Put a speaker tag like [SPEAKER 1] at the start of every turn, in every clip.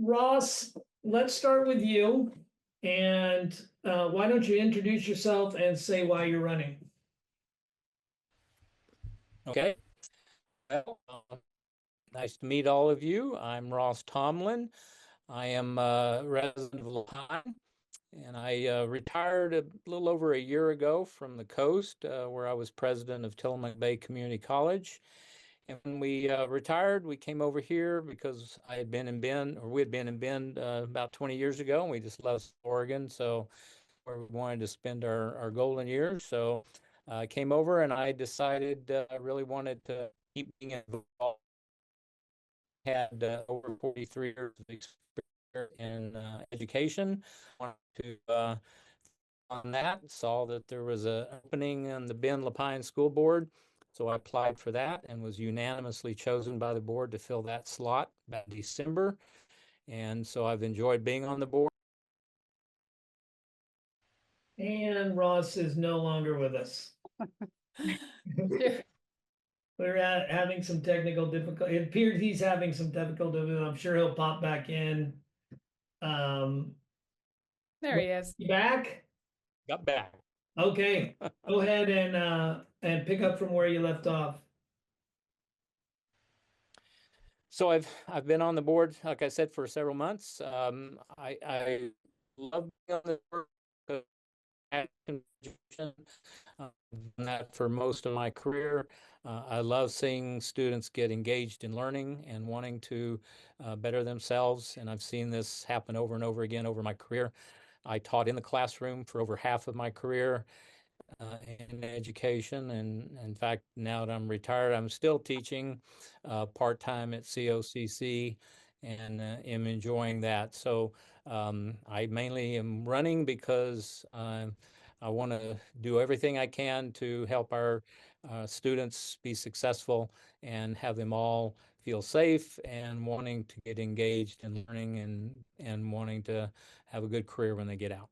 [SPEAKER 1] Ross, let's start with you. And why don't you introduce yourself and say why you're running?
[SPEAKER 2] Okay. Well, nice to meet all of you. I'm Ross Tomlin. I am a resident of Lahaina, and I retired a little over a year ago from the coast, where I was president of Tillamook Bay Community College. And when we retired, we came over here because I had been in Bend, or we had been in Bend about 20 years ago, and we just left Oregon. So where we wanted to spend our golden years. So I came over and I decided I really wanted to keep being involved. Had over 43 years of experience in education. Wanted to on that, saw that there was an opening on the Bend Lapine School Board. So I applied for that and was unanimously chosen by the board to fill that slot about December. And so I've enjoyed being on the board.
[SPEAKER 1] And Ross is no longer with us. We're having some technical difficulty. It appears he's having some technical difficulty. I'm sure he'll pop back in. Um,
[SPEAKER 3] There he is.
[SPEAKER 1] you back?
[SPEAKER 2] Got back.
[SPEAKER 1] Okay, go ahead and pick up from where you left off.
[SPEAKER 2] So I've been on the board, like I said, for several months. I love being on the board because I've done that for most of my career. I love seeing students get engaged in learning and wanting to better themselves, and I've seen this happen over and over again over my career. I taught in the classroom for over half of my career in education. And in fact, now that I'm retired, I'm still teaching part-time at COCC and am enjoying that. So I mainly am running because I want to do everything I can to help our students be successful and have them all feel safe and wanting to get engaged in learning and wanting to have a good career when they get out.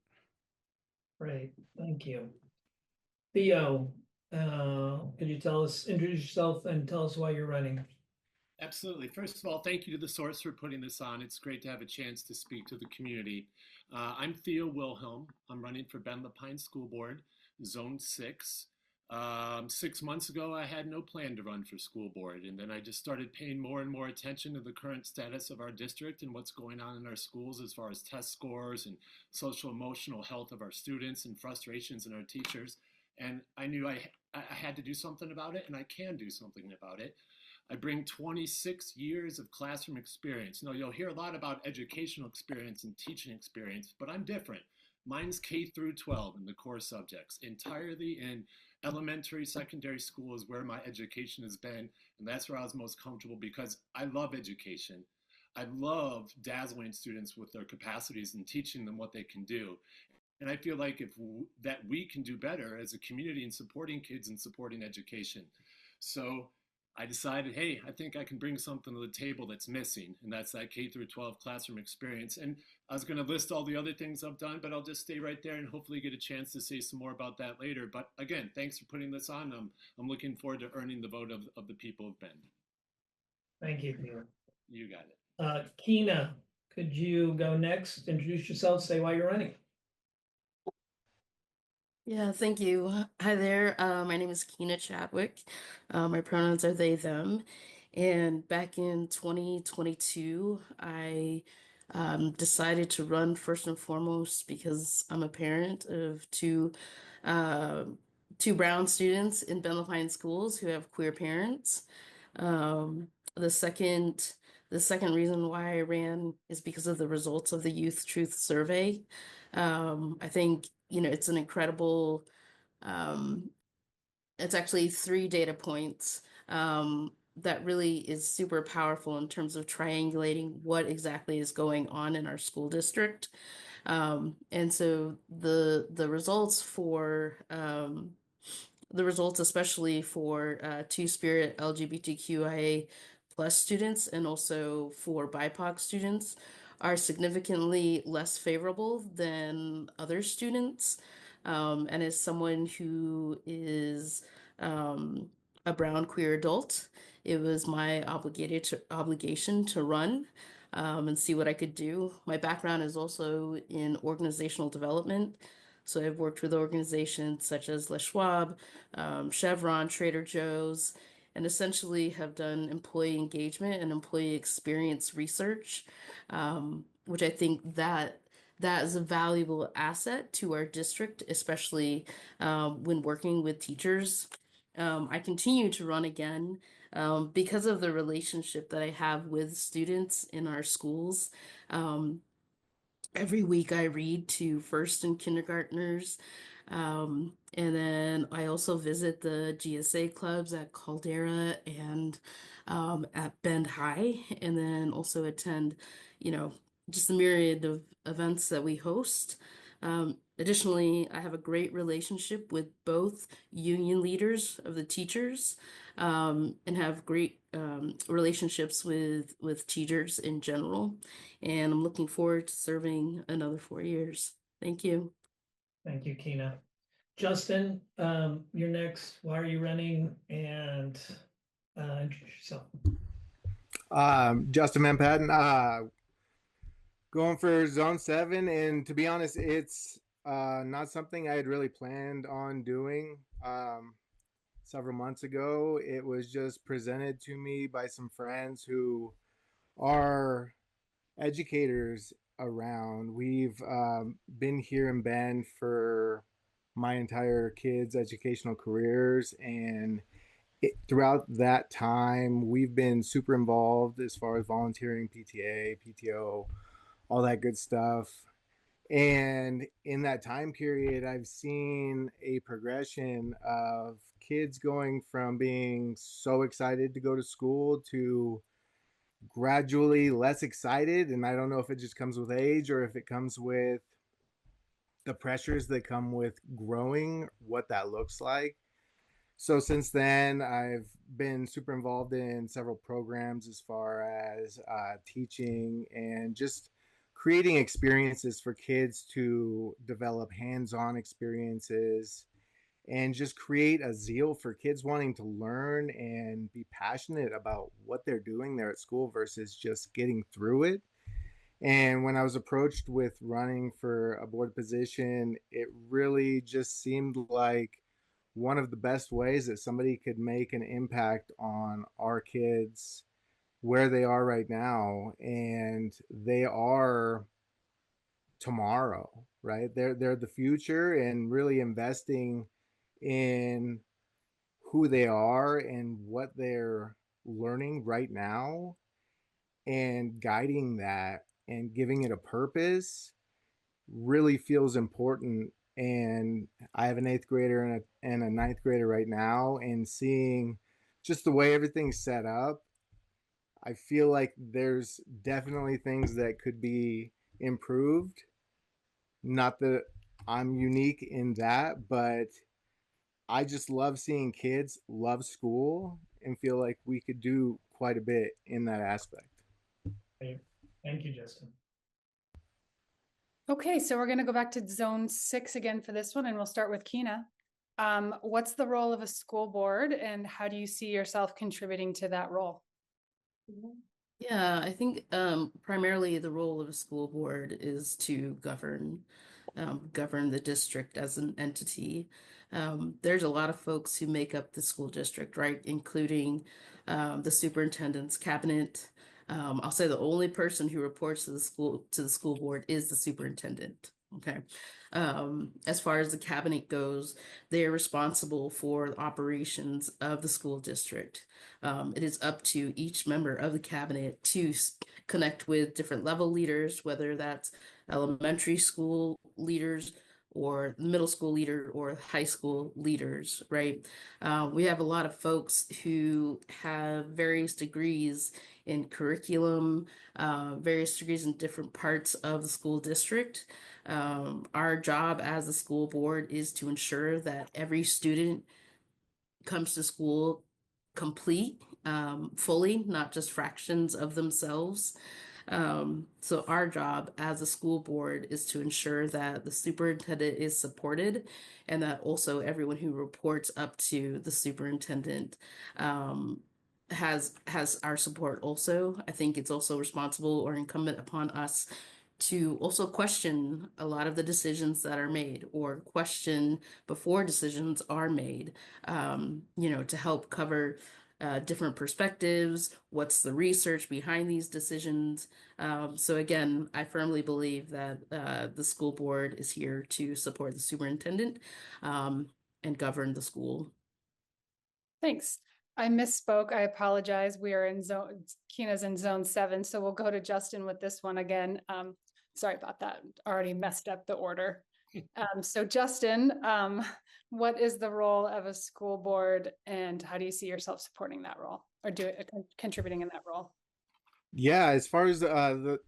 [SPEAKER 1] Great, thank you. Theo, could you introduce yourself and tell us why you're running?
[SPEAKER 4] Absolutely. First of all, thank you to the source for putting this on. It's great to have a chance to speak to the community. I'm Theo Wilhelm. I'm running for Bend Lapine School Board, Zone 6. 6 months ago, I had no plan to run for school board, and then I just started paying more and more attention to the current status of our district and what's going on in our schools as far as test scores and social emotional health of our students and frustrations in our teachers. And I knew I had to do something about it, and I can do something about it. I bring 26 years of classroom experience. Now, you'll hear a lot about educational experience and teaching experience, but I'm different. Mine's K through 12 in the core subjects. Entirely in elementary, secondary school is where my education has been, and that's where I was most comfortable because I love education. I love dazzling students with their capacities and teaching them what they can do. And I feel like that we can do better as a community in supporting kids and supporting education. So I decided, hey, I think I can bring something to the table that's missing, and that's that K through 12 classroom experience. And I was going to list all the other things I've done, but I'll just stay right there and hopefully get a chance to say some more about that later. But again, thanks for putting this on. I'm looking forward to earning the vote of the people of Bend.
[SPEAKER 1] Thank you, Theo.
[SPEAKER 4] You got it.
[SPEAKER 1] Keena, could you go next? Introduce yourself, say why you're running.
[SPEAKER 5] Yeah, thank you. Hi there. My name is Keena Chadwick. My pronouns are they, them. And back in 2022, I decided to run first and foremost because I'm a parent of uh, two brown students in Bend Lapine schools who have queer parents. The second reason why I ran is because of the results of the Youth Truth Survey. I think, it's an incredible, um, it's actually three data points that really is super powerful in terms of triangulating what exactly is going on in our school district. And so the results, especially for Two-Spirit LGBTQIA plus students and also for BIPOC students, are significantly less favorable than other students. And as someone who is a brown queer adult, it was my obligation to run. and see what I could do. My background is also in organizational development. So I've worked with organizations such as Les Schwab, Chevron, Trader Joe's, and essentially have done employee engagement and employee experience research, which I think that is a valuable asset to our district, especially when working with teachers. I continue to run again because of the relationship that I have with students in our schools. Um, every week I read to first and kindergartners. And then I also visit the GSA clubs at Caldera and at Bend High, and then also attend, you know, just a myriad of events that we host. Additionally, I have a great relationship with both union leaders of the teachers and have great relationships with teachers in general. And I'm looking forward to serving another 4 years. Thank you.
[SPEAKER 1] Thank you, Kina. Justin, you're next. Why are you running? And introduce yourself.
[SPEAKER 6] Justin Manhattan, going for Zone 7. And to be honest, it's not something I had really planned on doing several months ago. It was just presented to me by some friends who are educators around. We've been here in Bend for my entire kids' educational careers, and throughout that time, we've been super involved as far as volunteering, PTA, PTO, all that good stuff. And in that time period, I've seen a progression of kids going from being so excited to go to school to gradually less excited. And I don't know if it just comes with age or if it comes with the pressures that come with growing, what that looks like. So since then, I've been super involved in several programs as far as teaching and just creating experiences for kids to develop hands-on experiences and just create a zeal for kids wanting to learn and be passionate about what they're doing there at school versus just getting through it. And when I was approached with running for a board position, it really just seemed like one of the best ways that somebody could make an impact on our kids where they are right now. And they are tomorrow, right? They're the future, and really investing in who they are and what they're learning right now and guiding that and giving it a purpose really feels important. And I have an eighth grader and a ninth grader right now, and seeing just the way everything's set up, I feel like there's definitely things that could be improved. Not that I'm unique in that, but I just love seeing kids love school and feel like we could do quite a bit in that aspect.
[SPEAKER 1] Thank you, Justin.
[SPEAKER 3] Okay, so we're gonna go back to zone 6 again for this one, and we'll start with Kina. What's the role of a school board, and how do you see yourself contributing to that role?
[SPEAKER 5] Yeah, I think primarily the role of a school board is to govern the district as an entity. There's a lot of folks who make up the school district, right? Including the superintendent's cabinet. I'll say the only person who reports to the school board is the superintendent. Okay. As far as the cabinet goes, they are responsible for the operations of the school district. It is up to each member of the cabinet to connect with different level leaders, whether that's elementary school leaders or middle school leader or high school leaders, right? We have a lot of folks who have various degrees in curriculum, various degrees in different parts of the school district. Our job as a school board is to ensure that every student comes to school complete, fully, not just fractions of themselves. So our job as a school board is to ensure that the superintendent is supported and that also everyone who reports up to the superintendent has our support also. I think it's also responsible or incumbent upon us to also question a lot of the decisions that are made or question before decisions are made, to help cover different perspectives, what's the research behind these decisions. So again, I firmly believe that the school board is here to support the superintendent and govern the school.
[SPEAKER 3] Thanks. I misspoke. I apologize. We are in Keena's in zone 7, so we'll go to Justin with this one again. Sorry about that. Already messed up the order. So Justin, what is the role of a school board and how do you see yourself supporting that role or contributing in that role?
[SPEAKER 6] Yeah, as far as the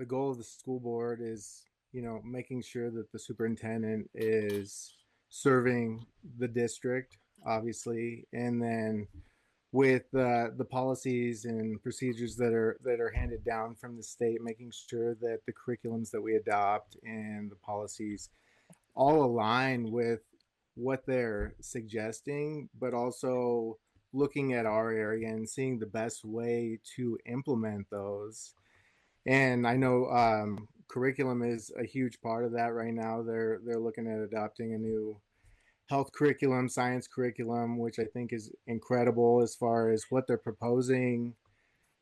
[SPEAKER 6] goal of the school board is, making sure that the superintendent is serving the district, obviously, and then with the policies and procedures that are handed down from the state, making sure that the curriculums that we adopt and the policies all align with what they're suggesting, but also looking at our area and seeing the best way to implement those. And I know curriculum is a huge part of that right now. They're looking at adopting a new health curriculum, science curriculum, which I think is incredible as far as what they're proposing,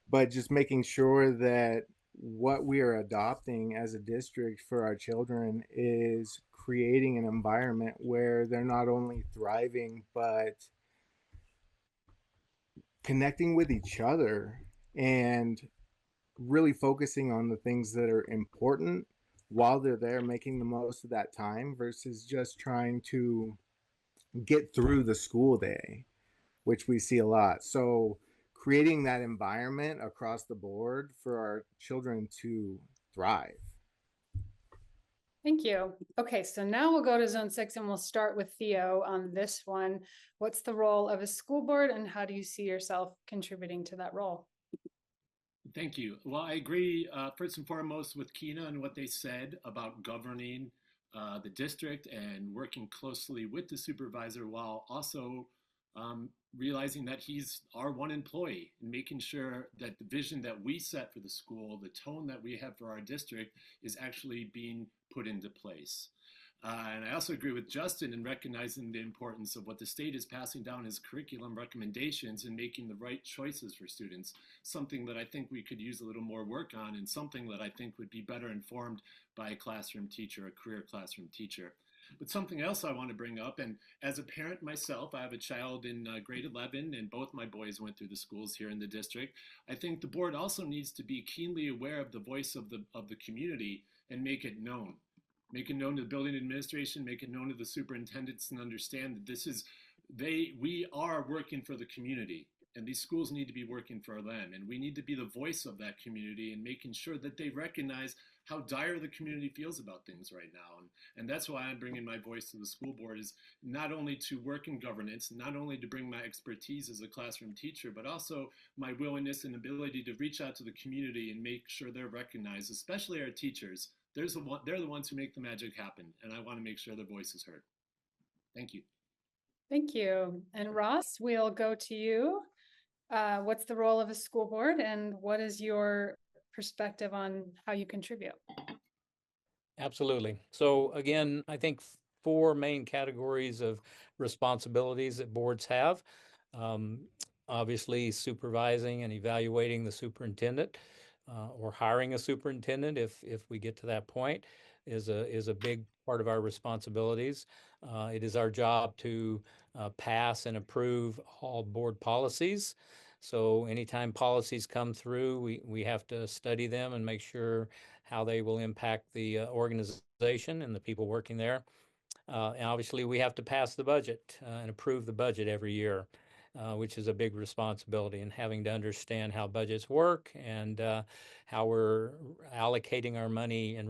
[SPEAKER 6] but just making sure that what we are adopting as a district for our children is creating an environment where they're not only thriving, but connecting with each other and really focusing on the things that are important while they're there, making the most of that time versus just trying to get through the school day, which we see a lot. So creating that environment across the board for our children to thrive.
[SPEAKER 3] Thank you. Okay, so now we'll go to zone 6 and we'll start with Theo on this one. What's the role of a school board and how do you see yourself contributing to that role?
[SPEAKER 4] Thank you. Well, I agree first and foremost with Keena and what they said about governing the district and working closely with the supervisor while also realizing that he's our one employee and making sure that the vision that we set for the school, the tone that we have for our district is actually being put into place. And I also agree with Justin in recognizing the importance of what the state is passing down as curriculum recommendations and making the right choices for students, something that I think we could use a little more work on and something that I think would be better informed by a classroom teacher, a career classroom teacher. But something else I want to bring up, and as a parent myself, I have a child in grade 11 and both my boys went through the schools here in the district. I think the board also needs to be keenly aware of the voice of the community and make it known. Make it known to the building administration, make it known to the superintendents and understand that we are working for the community and these schools need to be working for them. And we need to be the voice of that community and making sure that they recognize how dire the community feels about things right now. And that's why I'm bringing my voice to the school board is not only to work in governance, not only to bring my expertise as a classroom teacher, but also my willingness and ability to reach out to the community and make sure they're recognized, especially our teachers. They're the ones who make the magic happen, and I want to make sure their voice is heard. Thank you.
[SPEAKER 3] Thank you. And Ross, we'll go to you. What's the role of a school board and what is your perspective on how you contribute?
[SPEAKER 2] Absolutely. So again, I think 4 main categories of responsibilities that boards have. Um, Obviously, supervising and evaluating the superintendent or hiring a superintendent if we get to that point is a big part of our responsibilities. It is our job to pass and approve all board policies. So anytime policies come through, we have to study them and make sure how they will impact the organization and the people working there. And obviously, we have to pass the budget and approve the budget every year, which is a big responsibility, and having to understand how budgets work and how we're allocating our money and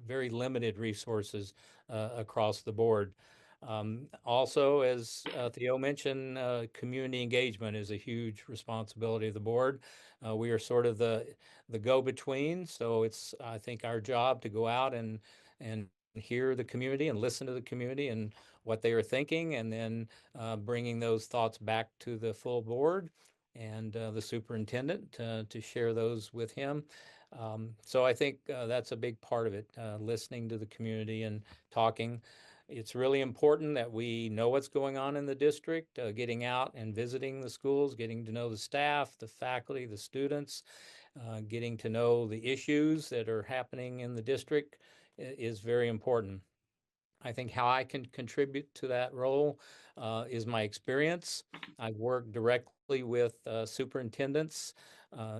[SPEAKER 2] very limited resources across the board. Also, as Theo mentioned, community engagement is a huge responsibility of the board. We are sort of the go-between, so it's I think our job to go out and hear the community and listen to the community and what they are thinking, and then bringing those thoughts back to the full board and the superintendent to share those with him. So I think that's a big part of it, listening to the community and talking. It's really important that we know what's going on in the district, getting out and visiting the schools, getting to know the staff, the faculty, the students, getting to know the issues that are happening in the district is very important. I think how I can contribute to that role is my experience. I've worked directly with superintendents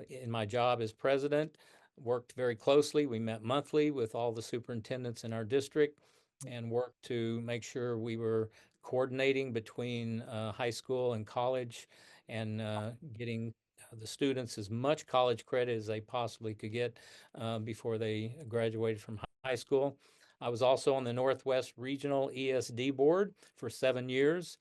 [SPEAKER 2] in my job as president, worked very closely. We met monthly with all the superintendents in our district and worked to make sure we were coordinating between high school and college and getting the students as much college credit as they possibly could get before they graduated from high school. I was also on the Northwest Regional ESD Board for 7 years,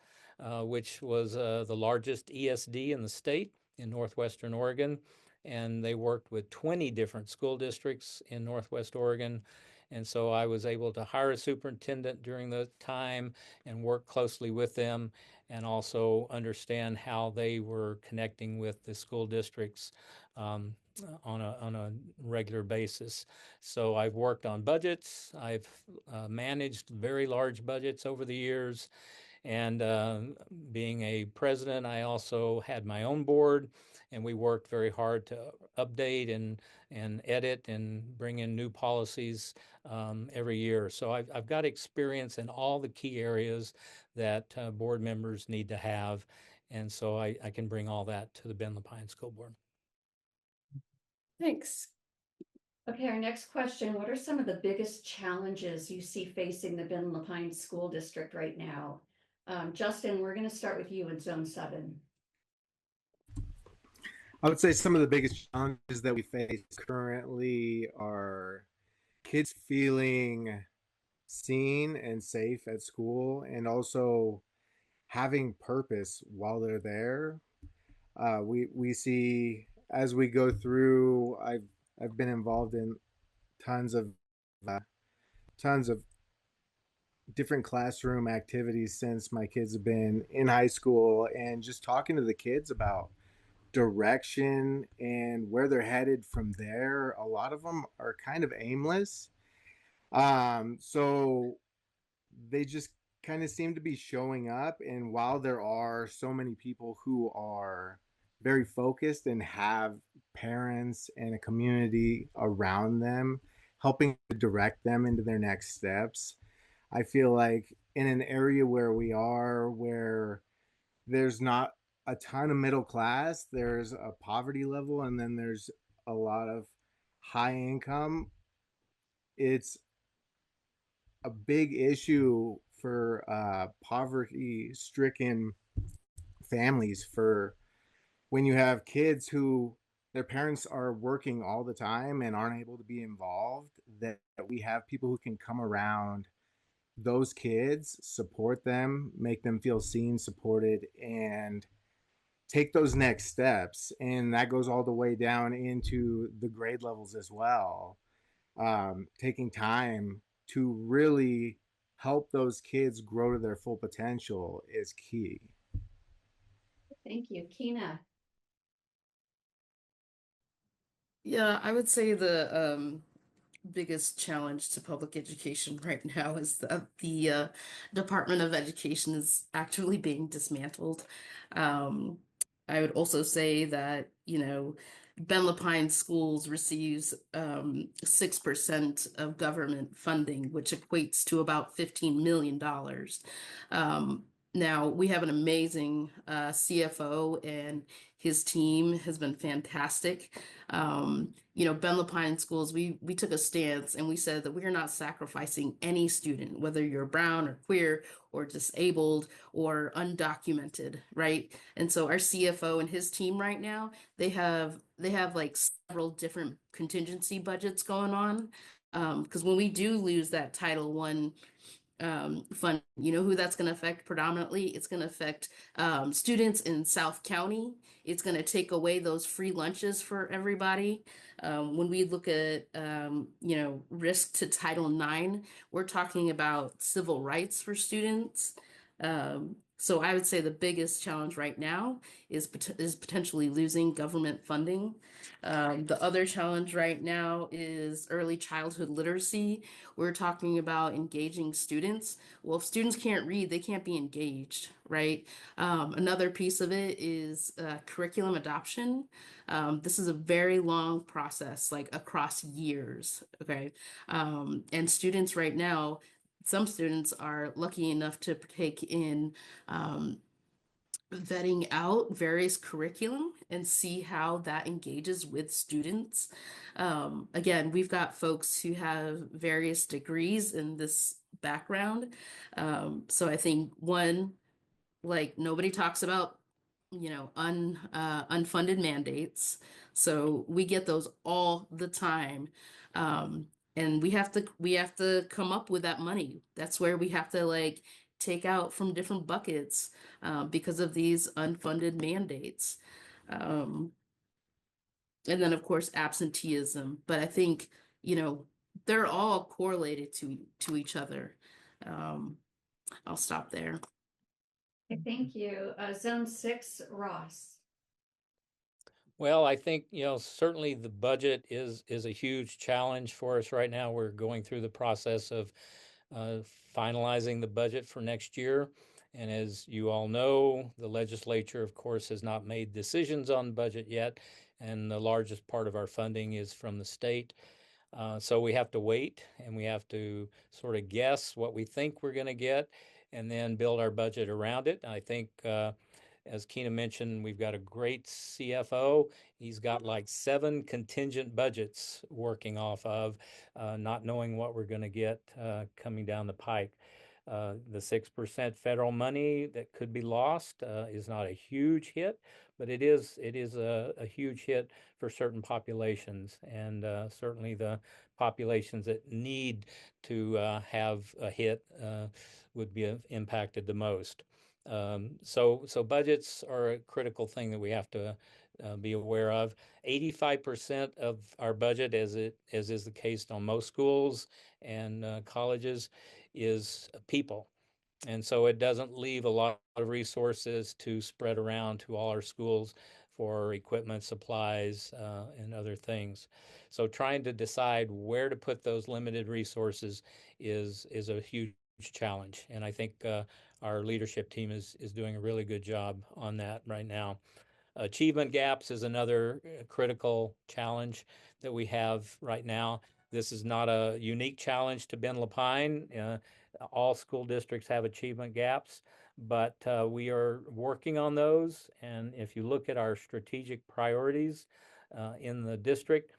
[SPEAKER 2] which was the largest ESD in the state in Northwestern Oregon. And they worked with 20 different school districts in Northwest Oregon. And so I was able to hire a superintendent during the time and work closely with them and also understand how they were connecting with the school districts on a regular basis. So I've worked on budgets. I've managed very large budgets over the years. And being a president, I also had my own board, and we worked very hard to update and edit and bring in new policies every year. So I've got experience in all the key areas that board members need to have. And so I can bring all that to the Ben Lapine School Board.
[SPEAKER 3] Thanks.
[SPEAKER 7] Okay, our next question. What are some of the biggest challenges you see facing the Ben Lapine School District right now? Justin, we're going to start with you in Zone 7.
[SPEAKER 6] I would say some of the biggest challenges that we face currently are kids feeling seen and safe at school, and also having purpose while they're there. We see as we go through. I've been involved in tons of uh, tons of different classroom activities since my kids have been in high school, and just talking to the kids about direction and where they're headed from there. A lot of them are kind of aimless. So they just kind of seem to be showing up. And while there are so many people who are very focused and have parents and a community around them helping to direct them into their next steps, I feel like in an area where we are, where there's not a ton of middle class, there's a poverty level, and then there's a lot of high income. It's a big issue for poverty stricken families, for when you have kids who their parents are working all the time and aren't able to be involved, that we have people who can come around those kids, support them, make them feel seen, supported, and take those next steps. And that goes all the way down into the grade levels as well. Taking time to really help those kids grow to their full potential is key.
[SPEAKER 7] Thank you. Kina.
[SPEAKER 5] Yeah, I would say the biggest challenge to public education right now is that the Department of Education is actually being dismantled. Um, I would also say that, Ben Lapine Schools receives 6% of government funding, which equates to about $15 million. Now, we have an amazing CFO, and his team has been fantastic. Ben Lapine Schools, we took a stance and we said that we are not sacrificing any student, whether you're brown or queer or disabled or undocumented, right? And so our CFO and his team right now, they have like several different contingency budgets going on. Because when we do lose that Title I fund. You know who that's going to affect predominantly? It's going to affect students in South County. It's going to take away those free lunches for everybody. When we look at, risk to Title IX, we're talking about civil rights for students. So I would say the biggest challenge right now is potentially losing government funding. The other challenge right now is early childhood literacy. We're talking about engaging students. Well, if students can't read, they can't be engaged, right? Another piece of it is curriculum adoption. This is a very long process, like across years, okay? And students right now, some students are lucky enough to partake in vetting out various curriculum and see how that engages with students. Again, we've got folks who have various degrees in this background. So I think one, like nobody talks about, unfunded mandates. So we get those all the time. And we have to come up with that money. That's where we have to like take out from different buckets because of these unfunded mandates. Um, and then of course absenteeism. But I think, they're all correlated to each other. Um, I'll stop there.
[SPEAKER 7] Okay, thank you. Zone 6, Ross.
[SPEAKER 2] Well, I think, certainly the budget is a huge challenge for us right now. We're going through the process of finalizing the budget for next year. And as you all know, the legislature, of course, has not made decisions on the budget yet. And the largest part of our funding is from the state. So we have to wait and we have to sort of guess what we think we're going to get and then build our budget around it. I think, as Keena mentioned, we've got a great CFO. He's got like 7 contingent budgets working off of, not knowing what we're going to get coming down the pike. The 6% federal money that could be lost is not a huge hit, but it is a huge hit for certain populations, and certainly the populations that need to have a hit would be impacted the most. So budgets are a critical thing that we have to be aware of. 85% of our budget, as is the case on most schools and colleges, is people. And so it doesn't leave a lot of resources to spread around to all our schools for equipment, supplies, and other things. So trying to decide where to put those limited resources is a huge challenge. And I think our leadership team is doing a really good job on that right now. Achievement gaps is another critical challenge that we have right now. This is not a unique challenge to Ben Lapine. All school districts have achievement gaps, but we are working on those. And if you look at our strategic priorities in the district,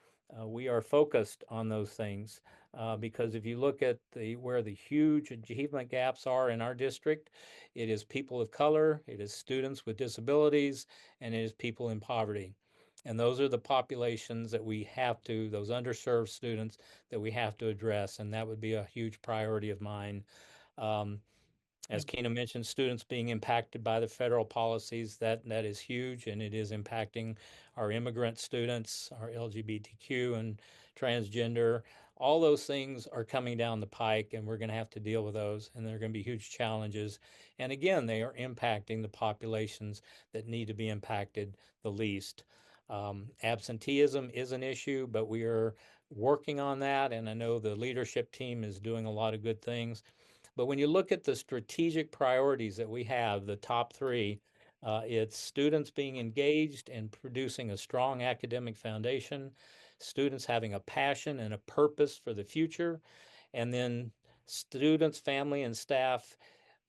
[SPEAKER 2] we are focused on those things. Because if you look at where the huge achievement gaps are in our district, it is people of color, it is students with disabilities, and it is people in poverty. And those are the populations that those underserved students that we have to address. And that would be a huge priority of mine. Um, as Keena mentioned, students being impacted by the federal policies, that is huge, and it is impacting our immigrant students, our LGBTQ and transgender. All those things are coming down the pike, and we're going to have to deal with those, and they're going to be huge challenges. And again, they are impacting the populations that need to be impacted the least. Absenteeism is an issue, but we are working on that, and I know the leadership team is doing a lot of good things. But when you look at the strategic priorities that we have, the top 3, it's students being engaged and producing a strong academic foundation, students having a passion and a purpose for the future, and then students, family, and staff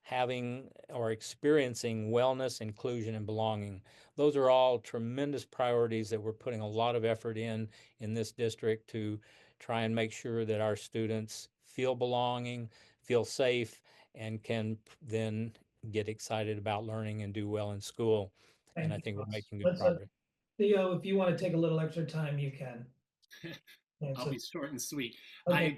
[SPEAKER 2] having or experiencing wellness, inclusion, and belonging. Those are all tremendous priorities that we're putting a lot of effort in this district to try and make sure that our students feel belonging, feel safe, and can then get excited about learning and do well in school. And I think we're making good progress.
[SPEAKER 1] Theo, if you want to take a little extra time, you can. That's
[SPEAKER 4] I'll
[SPEAKER 1] a-
[SPEAKER 4] be short and sweet.
[SPEAKER 1] Okay.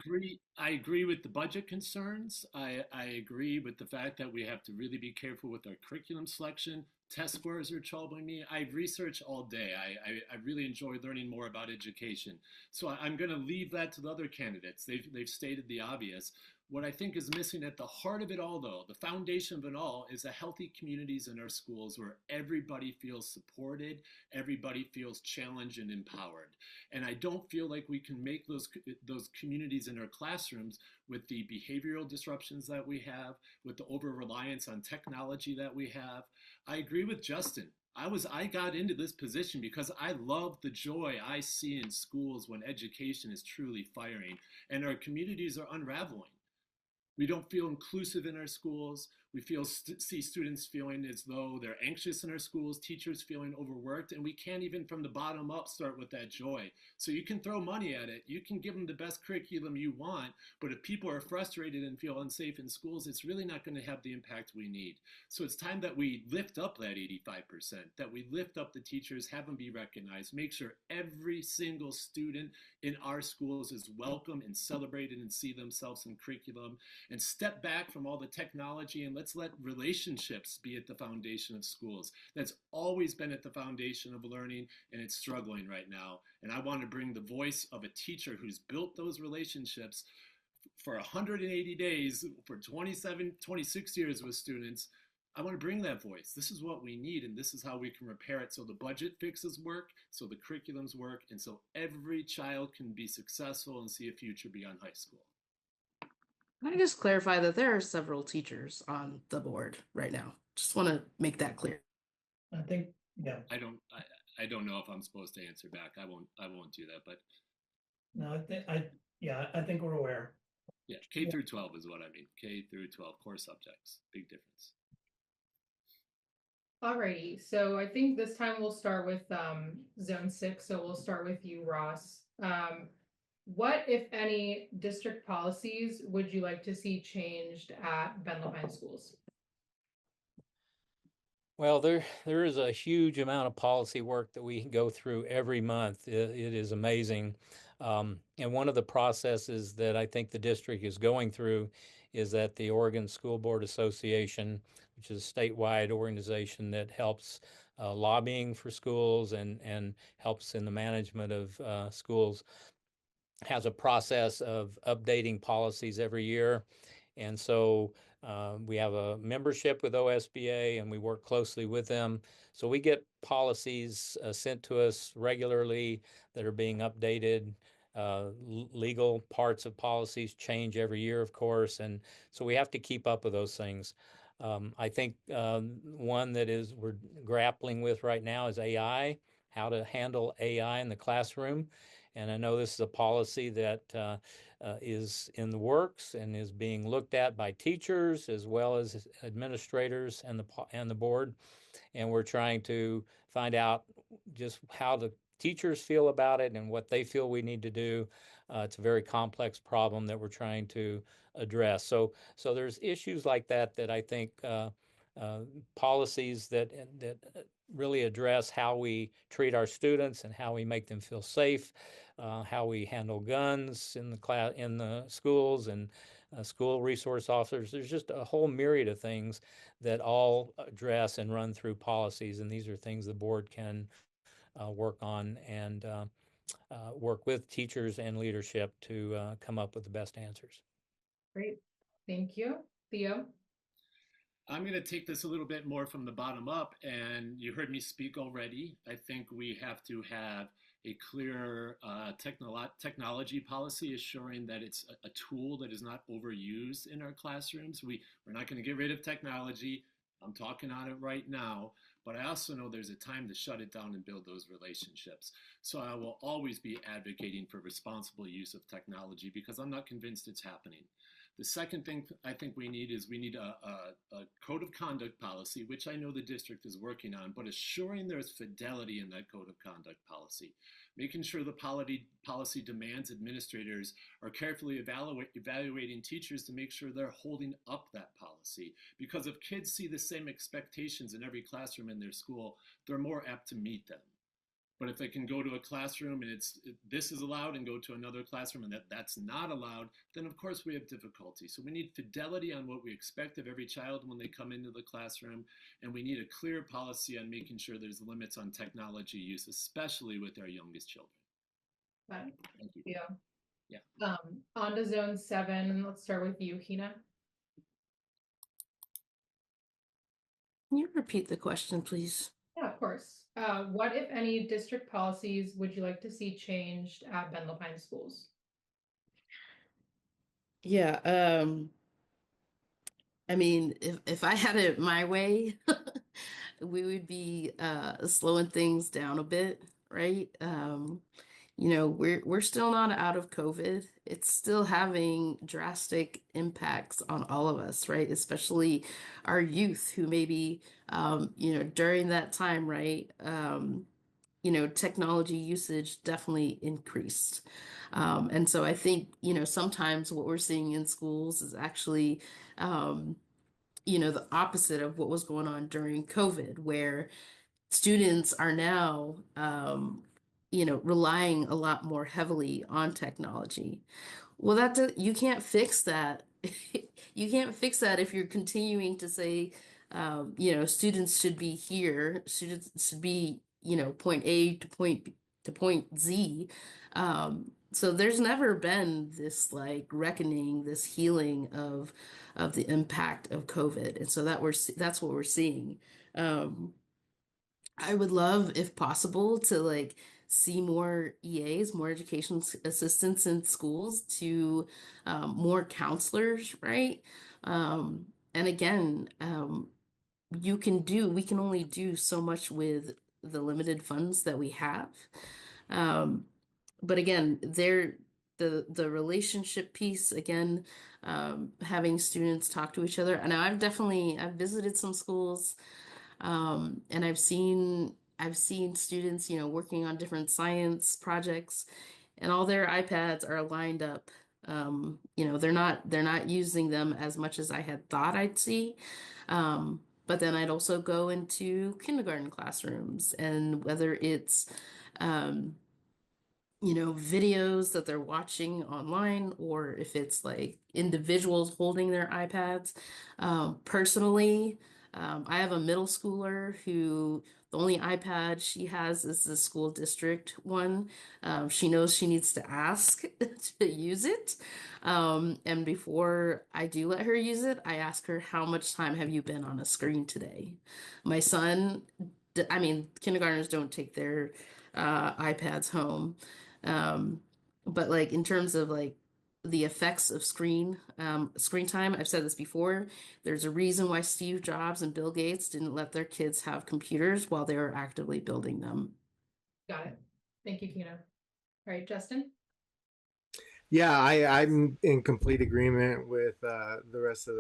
[SPEAKER 4] I agree with the budget concerns. I agree with the fact that we have to really be careful with our curriculum selection. Test scores are troubling me. I research all day. I really enjoy learning more about education. So I'm going to leave that to the other candidates. They've stated the obvious. What I think is missing at the heart of it all, though, the foundation of it all, is a healthy communities in our schools where everybody feels supported, everybody feels challenged and empowered. And I don't feel like we can make those communities in our classrooms with the behavioral disruptions that we have, with the over reliance on technology that we have. I agree with Justin. I got into this position because I love the joy I see in schools when education is truly firing and our communities are unraveling. We don't feel inclusive in our schools. We see students feeling as though they're anxious in our schools, teachers feeling overworked, and we can't even from the bottom up start with that joy. So you can throw money at it. You can give them the best curriculum you want, but if people are frustrated and feel unsafe in schools, it's really not going to have the impact we need. So it's time that we lift up that 85%, that we lift up the teachers, have them be recognized, make sure every single student in our schools is welcome and celebrated and see themselves in curriculum, and step back from all the technology and let's let relationships be at the foundation of schools. That's always been at the foundation of learning, and it's struggling right now. And I want to bring the voice of a teacher who's built those relationships for 180 days, for 27, 26 years with students. I want to bring that voice. This is what we need, and this is how we can repair it so the budget fixes work, so the curriculums work, and so every child can be successful and see a future beyond high school.
[SPEAKER 5] Can I just clarify that there are several teachers on the board right now? Just want to make that clear.
[SPEAKER 1] I think, yeah,
[SPEAKER 4] I don't know if I'm supposed to answer back. I won't do that, but
[SPEAKER 1] no, I think we're aware.
[SPEAKER 4] yeah, K through 12 is what I mean. K through 12 core subjects. Big difference.
[SPEAKER 8] Alrighty, so I think this time we'll start with zone 6. So we'll start with you, Ross. What, if any, district policies would you like to see changed at Ben Levine schools?
[SPEAKER 2] Well, there is a huge amount of policy work that we go through every month. It is amazing. And one of the processes that I think the district is going through is that the Oregon School Board Association, which is a statewide organization that helps lobbying for schools and helps in the management of schools, has a process of updating policies every year. And so we have a membership with OSBA and we work closely with them. So we get policies sent to us regularly that are being updated. Legal parts of policies change every year, of course. And so we have to keep up with those things. I think one that we're grappling with right now is AI, how to handle AI in the classroom. And I know this is a policy that is in the works and is being looked at by teachers as well as administrators and the board. And we're trying to find out just how the teachers feel about it and what they feel we need to do. It's a very complex problem that we're trying to address. So there's issues like that that I think policies that really address how we treat our students and how we make them feel safe, how we handle guns in the schools and school resource officers. There's just a whole myriad of things that all address and run through policies, and these are things the board can work on and work with teachers and leadership to come up with the best answers.
[SPEAKER 8] Great, thank you. Theo?
[SPEAKER 4] I'm going to take this a little bit more from the bottom up, and you heard me speak already. I think we have to have a clear technology policy assuring that it's a tool that is not overused in our classrooms. We're not going to get rid of technology. I'm talking on it right now, but I also know there's a time to shut it down and build those relationships. So I will always be advocating for responsible use of technology because I'm not convinced it's happening. The second thing I think we need a code of conduct policy, which I know the district is working on, but assuring there's fidelity in that code of conduct policy, making sure the policy demands administrators are carefully evaluating teachers to make sure they're holding up that policy. Because if kids see the same expectations in every classroom in their school, they're more apt to meet them. But if they can go to a classroom and this is allowed and go to another classroom and that's not allowed, then of course we have difficulty. So we need fidelity on what we expect of every child when they come into the classroom, and we need a clear policy on making sure there's limits on technology use, especially with our youngest children.
[SPEAKER 8] Right.
[SPEAKER 4] Thank you.
[SPEAKER 8] Yeah. On to zone 7. Let's start with you, Kina.
[SPEAKER 5] Can you repeat the question, please?
[SPEAKER 8] Yeah, of course. What, if any, district policies would you like to see changed at Ben Lopine schools?
[SPEAKER 5] Yeah, I mean, if I had it my way, we would be slowing things down a bit, right? You know, we're still not out of COVID. It's still having drastic impacts on all of us, right? Especially our youth who maybe, you know, during that time, right? You know, technology usage definitely increased. And so I think, you know, sometimes what we're seeing in schools is actually, you know, the opposite of what was going on during COVID, where students are now, you know, relying a lot more heavily on technology. Well, you can't fix that. You can't fix that if you're continuing to say, you know, students should be here, students should be, you know, point A to point Z. So there's never been this like reckoning, this healing of the impact of COVID, and so that's what we're seeing. Um, I would love, if possible, to like see more EAs, more education assistants in schools, to more counselors, right? And again, we can only do so much with the limited funds that we have. Um, but again, the relationship piece again, having students talk to each other. And I've visited some schools, and I've seen students, you know, working on different science projects, and all their iPads are lined up. You know, they're not using them as much as I had thought I'd see. But then I'd also go into kindergarten classrooms, and whether it's um, you know, videos that they're watching online, or if it's like individuals holding their iPads. Personally, I have a middle schooler who the only iPad she has is the school district one. She knows she needs to ask to use it. And before I do let her use it, I ask her, how much time have you been on a screen today? My son, I mean, kindergartners don't take their iPads home. Um, but like in terms of like the effects of screen time, I've said this before. There's a reason why Steve Jobs and Bill Gates didn't let their kids have computers while they were actively building them.
[SPEAKER 8] Got it. Thank you, Kina. All right, Justin.
[SPEAKER 6] Yeah, I'm in complete agreement with the rest of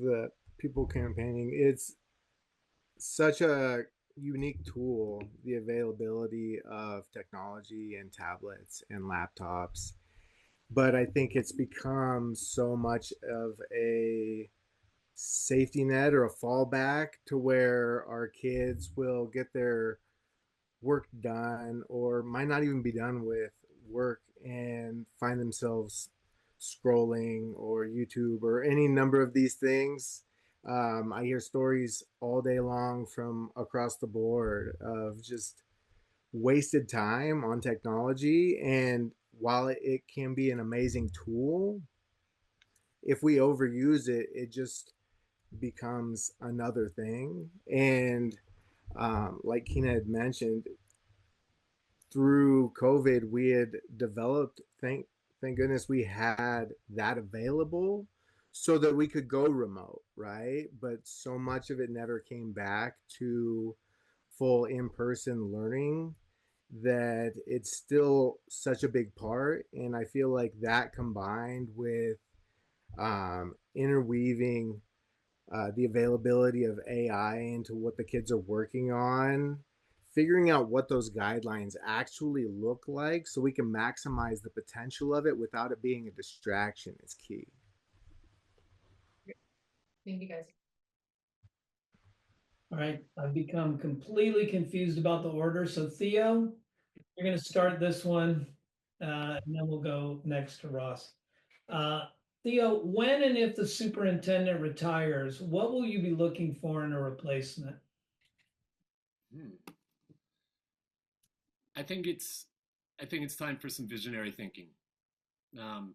[SPEAKER 6] the people campaigning. It's such a unique tool, the availability of technology and tablets and laptops. But I think it's become so much of a safety net or a fallback to where our kids will get their work done or might not even be done with work and find themselves scrolling or YouTube or any number of these things. I hear stories all day long from across the board of just wasted time on technology. And while it can be an amazing tool, if we overuse it, it just becomes another thing. And like Kina had mentioned, through COVID, we had developed, thank goodness we had that available so that we could go remote, right? But so much of it never came back to full in-person learning that it's still such a big part. And I feel like that combined with interweaving the availability of AI into what the kids are working on, figuring out what those guidelines actually look like so we can maximize the potential of it without it being a distraction is key.
[SPEAKER 8] Thank you, guys.
[SPEAKER 1] All right, I've become completely confused about the order. So Theo, you're gonna start this one, and then we'll go next to Ross. Uh, Theo, when and if the superintendent retires, what will you be looking for in a replacement?
[SPEAKER 4] Hmm. I think it's time for some visionary thinking. Um,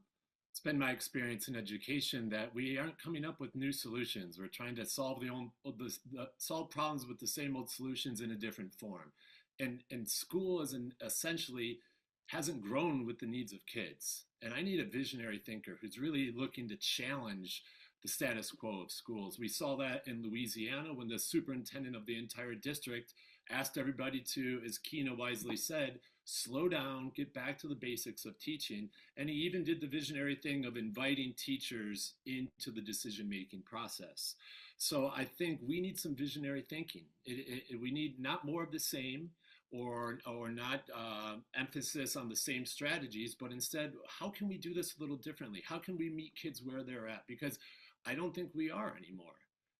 [SPEAKER 4] it's been my experience in education that we aren't coming up with new solutions. We're trying to solve solve problems with the same old solutions in a different form, and school is essentially hasn't grown with the needs of kids. And I need a visionary thinker who's really looking to challenge the status quo of schools. We saw that in Louisiana when the superintendent of the entire district asked everybody to, as Keena wisely said, slow down, get back to the basics of teaching. And he even did the visionary thing of inviting teachers into the decision-making process. So I think we need some visionary thinking. We need not more of the same or not emphasis on the same strategies, but instead, how can we do this a little differently? How can we meet kids where they're at? Because I don't think we are anymore.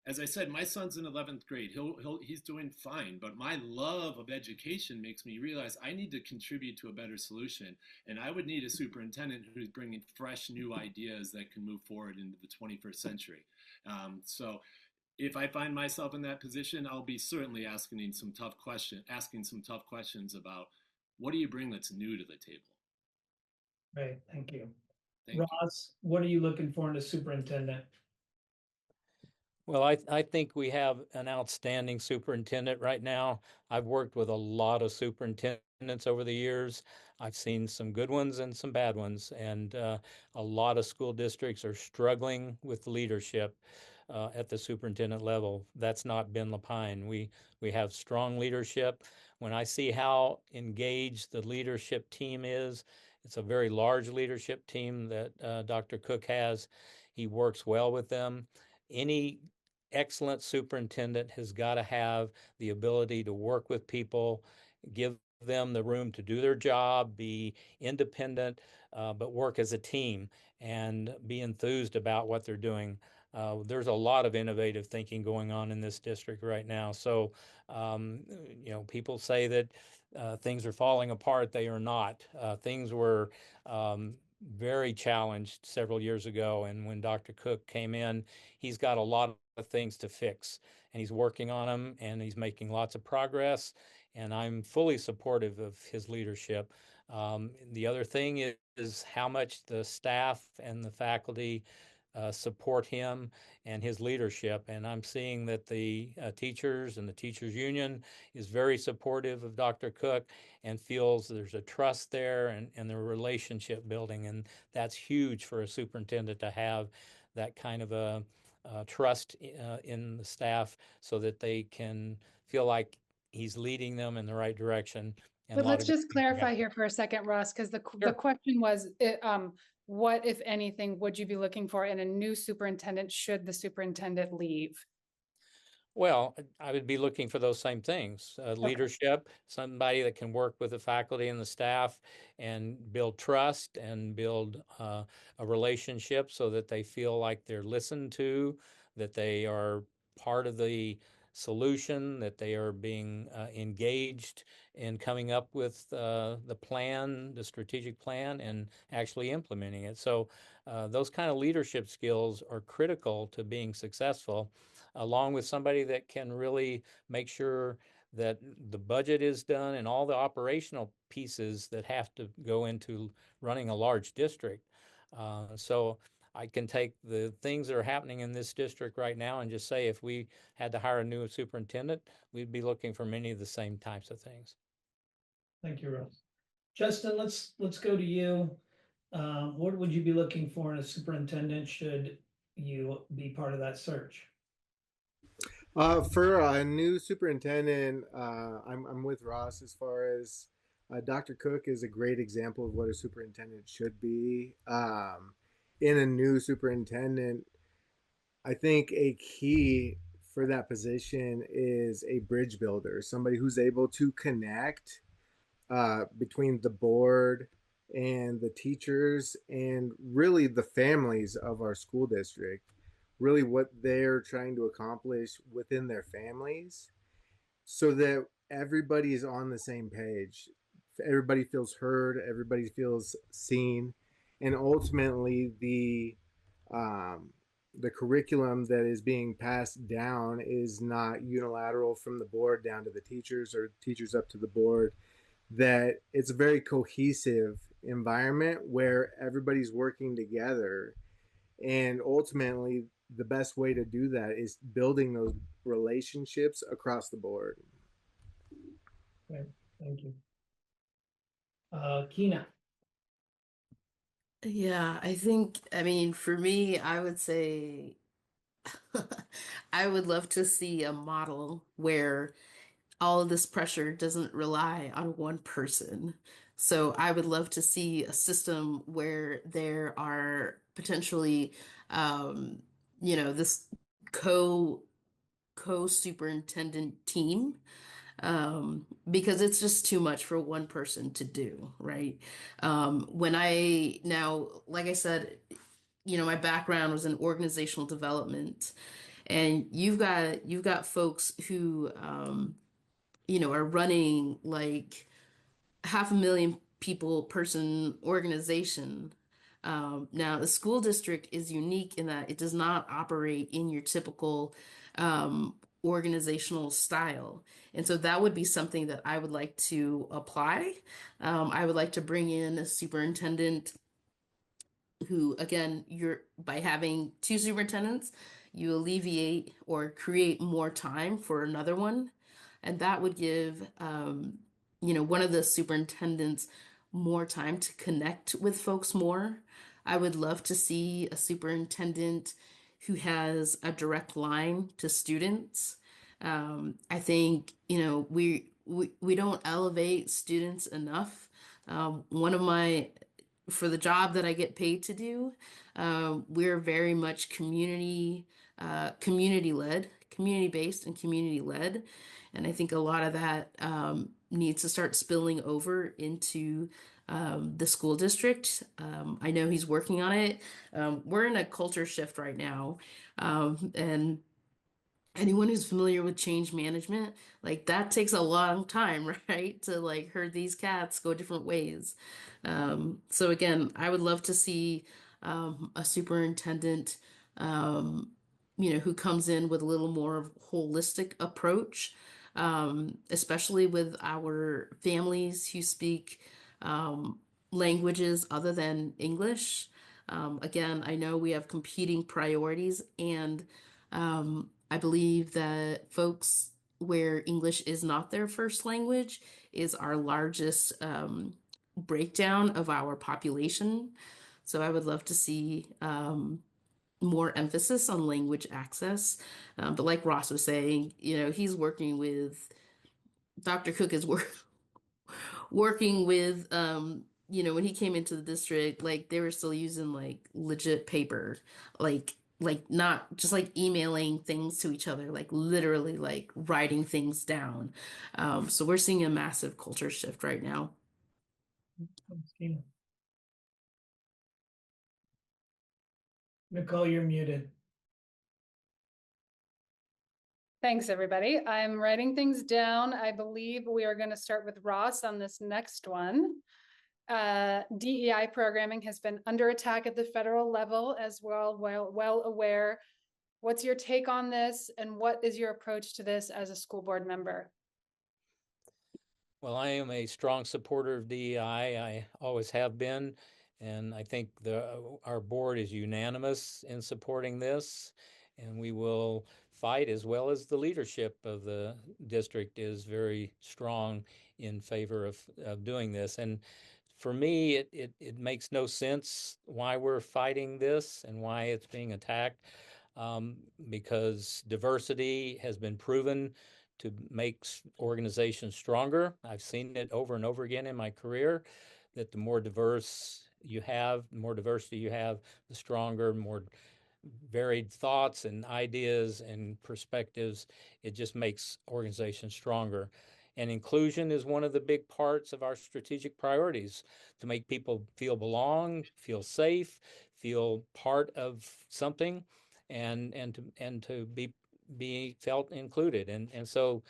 [SPEAKER 4] As I said, my son's in 11th grade. He's doing fine, but my love of education makes me realize I need to contribute to a better solution. And I would need a superintendent who's bringing fresh new ideas that can move forward into the 21st century. So if I find myself in that position, I'll be certainly asking some tough questions about what do you bring that's new to the table?
[SPEAKER 1] Great, thank you.
[SPEAKER 4] Thank you.
[SPEAKER 1] Ross, what are you looking for in a superintendent?
[SPEAKER 2] Well, I think we have an outstanding superintendent right now. I've worked with a lot of superintendents over the years. I've seen some good ones and some bad ones, and a lot of school districts are struggling with leadership at the superintendent level. That's not Ben Lapine. We have strong leadership. When I see how engaged the leadership team is, it's a very large leadership team that Dr. Cook has. He works well with them. Any excellent superintendent has got to have the ability to work with people, give them the room to do their job, be independent, but work as a team and be enthused about what they're doing. There's a lot of innovative thinking going on in this district right now. So, um, people say that things are falling apart. They are not. Things were very challenged several years ago. And when Dr. Cook came in, he's got a lot of things to fix and he's working on them and he's making lots of progress. And I'm fully supportive of his leadership. The other thing is how much the staff and the faculty support him and his leadership. And I'm seeing that the teachers and the teachers union is very supportive of Dr. Cook and feels there's a trust there and the relationship building. And that's huge for a superintendent to have that kind of a trust in the staff so that they can feel like he's leading them in the right direction. And
[SPEAKER 3] But
[SPEAKER 2] a lot
[SPEAKER 3] let's
[SPEAKER 2] of
[SPEAKER 3] just clarify here for a second, Ross, because the question was, what, if anything, would you be looking for in a new superintendent should the superintendent leave?
[SPEAKER 2] Well, I would be looking for those same things, leadership, somebody that can work with the faculty and the staff and build trust and build a relationship so that they feel like they're listened to, that they are part of the solution, that they are being engaged in coming up with the plan, the strategic plan, and actually implementing it. So those kind of leadership skills are critical to being successful, along with somebody that can really make sure that the budget is done and all the operational pieces that have to go into running a large district. So I can take the things that are happening in this district right now and just say if we had to hire a new superintendent, we'd be looking for many of the same types of things.
[SPEAKER 1] Thank you, Ross. Justin, let's go to you. What would you be looking for in a superintendent should you be part of that search?
[SPEAKER 6] For a new superintendent, I'm with Ross as far as Dr. Cook is a great example of what a superintendent should be. In a new superintendent, I think a key for that position is a bridge builder, somebody who's able to connect between the board and the teachers and really the families of our school district. really what they're trying to accomplish within their families so that everybody is on the same page. Everybody feels heard, everybody feels seen, and ultimately the curriculum that is being passed down is not unilateral from the board down to the teachers or teachers up to the board. That it's a very cohesive environment where everybody's working together, and ultimately the best way to do that is building those relationships across the board.
[SPEAKER 1] Okay, thank you. Kina.
[SPEAKER 5] Yeah, I mean, for me, I would say I would love to see a model where all of this pressure doesn't rely on one person. So I would love to see a system where there are potentially, um, this co superintendent team, because it's just too much for one person to do, right? When I now, like I said, my background was in organizational development, and you've got folks who are running like 500,000 people person organization. Now, the school district is unique in that it does not operate in your typical organizational style. And so that would be something that I would like to apply. I would like to bring in a superintendent who, again, you're by having two superintendents, you alleviate or create more time for another one, and that would give one of the superintendents more time to connect with folks more. I would love to see a superintendent who has a direct line to students. I think we don't elevate students enough. One of my For the job that I get paid to do, we're very much community led, community based, and community led. And I think a lot of that needs to start spilling over into the school district. I know he's working on it. We're in a culture shift right now. And anyone who's familiar with change management, like that takes a long time, right? To like herd these cats go different ways. So again, I would love to see a superintendent, who comes in with a little more of holistic approach, especially with our families who speak languages other than English. Again, I know we have competing priorities, and I believe that folks where English is not their first language is our largest breakdown of our population. So I would love to see more emphasis on language access. But like Ross was saying, he's working with Dr. Cook is working with when he came into the district, like they were still using like legit paper, like not just like emailing things to each other, like literally like writing things down. So we're seeing a massive culture shift right now.
[SPEAKER 1] Thanks, Kina. Nicole, you're muted.
[SPEAKER 3] Thanks, everybody. I'm writing things down. I believe we are going to start with Ross on this next one. DEI programming has been under attack at the federal level as well aware. What's your take on this, and what is your approach to this as a school board member?
[SPEAKER 2] Well, I am a strong supporter of DEI. I always have been, and I think our board is unanimous in supporting this, and we will fight, as well as the leadership of the district is very strong in favor of doing this. And for me, it makes no sense why we're fighting this and why it's being attacked, because diversity has been proven to make organizations stronger. I've seen it over and over again in my career, that the more diverse you have, the more diversity you have, the stronger, more varied thoughts and ideas and perspectives. It just makes organizations stronger. And inclusion is one of the big parts of our strategic priorities, to make people feel belong, feel safe, feel part of something. and to be felt included. And so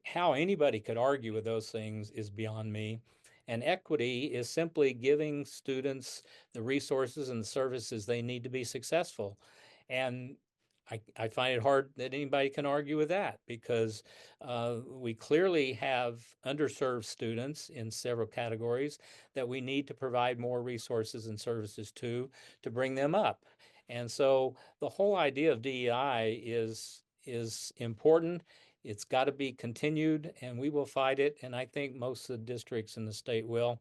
[SPEAKER 2] how anybody could argue with those things is beyond me. And equity is simply giving students the resources and the services they need to be successful. And I find it hard that anybody can argue with that, because we clearly have underserved students in several categories that we need to provide more resources and services to bring them up. And so the whole idea of DEI is important. It's got to be continued, and we will fight it. And I think most of the districts in the state will.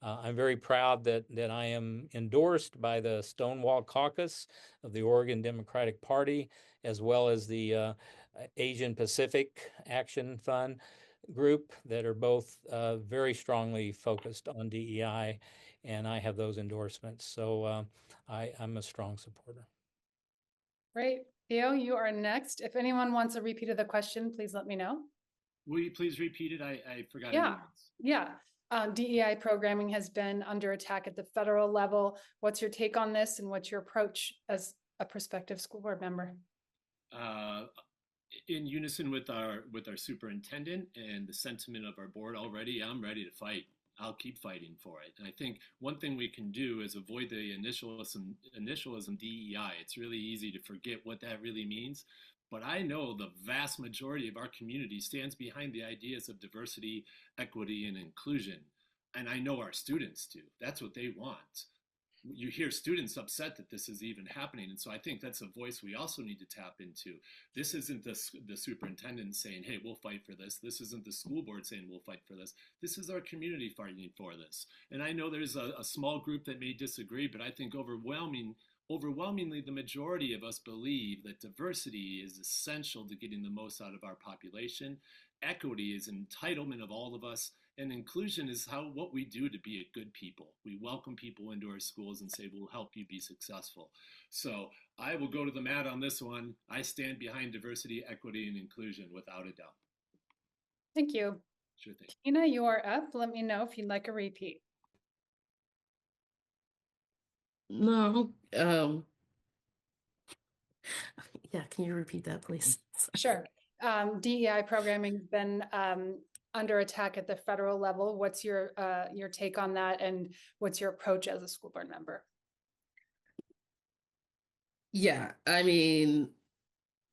[SPEAKER 2] I'm very proud that I am endorsed by the Stonewall Caucus of the Oregon Democratic Party, as well as the Asian Pacific Action Fund group, that are both very strongly focused on DEI, and I have those endorsements. So I'm a strong supporter.
[SPEAKER 3] Great. Theo, you are next. If anyone wants a repeat of the question, please let me know.
[SPEAKER 4] Will you please repeat it? I forgot.
[SPEAKER 3] Yeah. Yeah. DEI programming has been under attack at the federal level. What's your take on this, and what's your approach as a prospective school board member?
[SPEAKER 4] In unison with our superintendent and the sentiment of our board already, I'm ready to fight. I'll keep fighting for it. And I think one thing we can do is avoid the initialism DEI. It's really easy to forget what that really means. But I know the vast majority of our community stands behind the ideas of diversity, equity, and inclusion. And I know our students do. That's what they want. You hear students upset that this is even happening. And so I think that's a voice we also need to tap into. This isn't the superintendent saying, hey, we'll fight for this. This isn't the school board saying we'll fight for this. This is our community fighting for this. And I know there's a small group that may disagree, but I think overwhelmingly, the majority of us believe that diversity is essential to getting the most out of our population. Equity is an entitlement of all of us, and inclusion is what we do to be a good people. We welcome people into our schools and say, we'll help you be successful. So I will go to the mat on this one. I stand behind diversity, equity, and inclusion without a doubt.
[SPEAKER 3] Thank you.
[SPEAKER 4] Sure thing.
[SPEAKER 3] Tina, you are up. Let me know if you'd like a repeat.
[SPEAKER 5] No. Yeah, can you repeat that, please?
[SPEAKER 3] Sure. DEI programming's been under attack at the federal level. What's your take on that, and what's your approach as a school board member?
[SPEAKER 5] Yeah, I mean,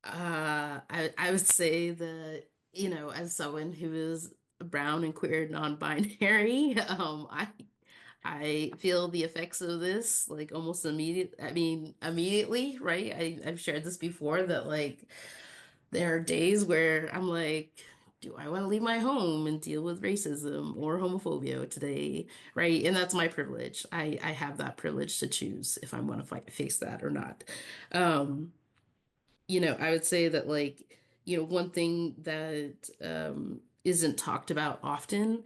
[SPEAKER 5] I would say that, as someone who is brown and queer non-binary, I feel the effects of this like almost immediately, right? I've shared this before, that like there are days where I'm like, do I want to leave my home and deal with racism or homophobia today? Right. And that's my privilege. I have that privilege to choose if I want to face that or not. Um, I would say that like, one thing that isn't talked about often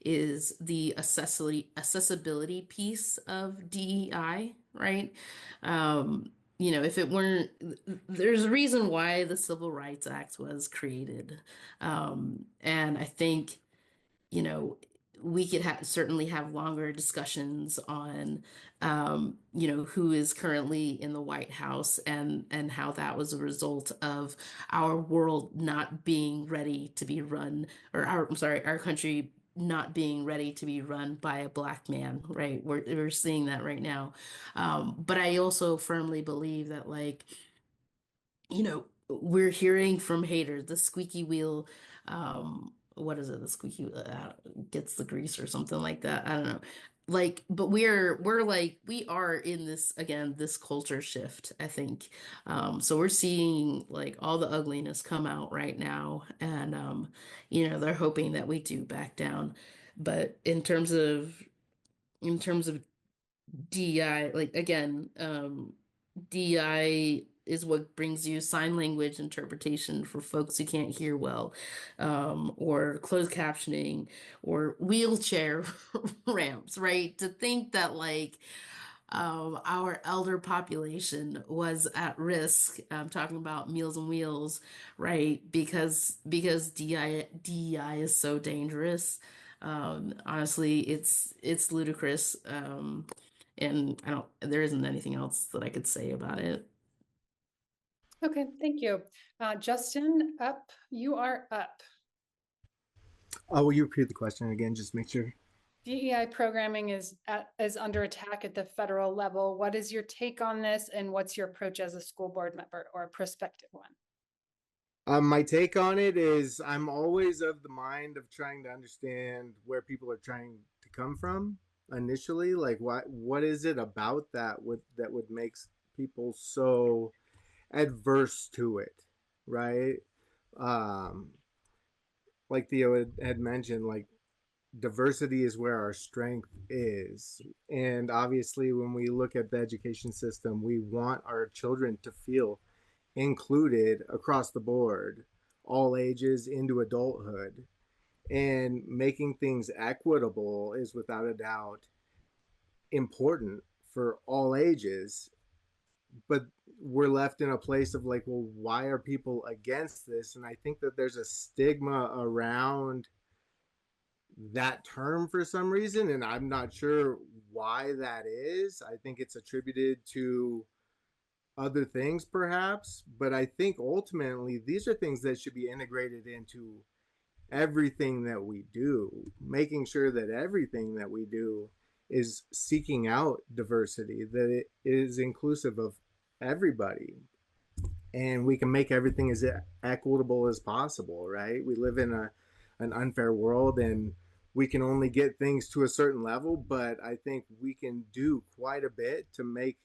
[SPEAKER 5] is the accessibility piece of DEI, right? If it weren't, there's a reason why the Civil Rights Act was created. And I think, we could certainly have longer discussions on, who is currently in the White House, and how that was a result of our world not being ready to be run, or our country not being ready to be run by a Black man, right? We're seeing that right now. But I also firmly believe that, like, we're hearing from haters, the squeaky wheel, what is it? The squeaky gets the grease or something like that. I don't know. Like, but we're like, we are in this, again, this culture shift, I think. So we're seeing like all the ugliness come out right now. And, they're hoping that we do back down. But in terms of DEI, like, again, DEI is what brings you sign language interpretation for folks who can't hear well, or closed captioning, or wheelchair ramps, right? To think that like our elder population was at risk. I'm talking about Meals on Wheels, right? Because DEI is so dangerous. Honestly, it's ludicrous. And there isn't anything else that I could say about it.
[SPEAKER 3] Okay, thank you. Justin, you are up.
[SPEAKER 6] Oh, will you repeat the question again? Just make sure.
[SPEAKER 3] DEI programming is under attack at the federal level. What is your take on this, and what's your approach as a school board member or a prospective one?
[SPEAKER 6] My take on it is I'm always of the mind of trying to understand where people are trying to come from initially. Like what is it about that would make people so adverse to it, right? Um, like Theo had mentioned, like diversity is where our strength is. And obviously, when we look at the education system, we want our children to feel included across the board, all ages into adulthood. And making things equitable is without a doubt important for all ages. But we're left in a place of like, well, why are people against this? And I think that there's a stigma around that term for some reason, and I'm not sure why that is. I think it's attributed to other things perhaps, but I think ultimately these are things that should be integrated into everything that we do, making sure that everything that we do is seeking out diversity, that it is inclusive of everybody, and we can make everything as equitable as possible, right? We live in an unfair world, and we can only get things to a certain level, but I think we can do quite a bit to make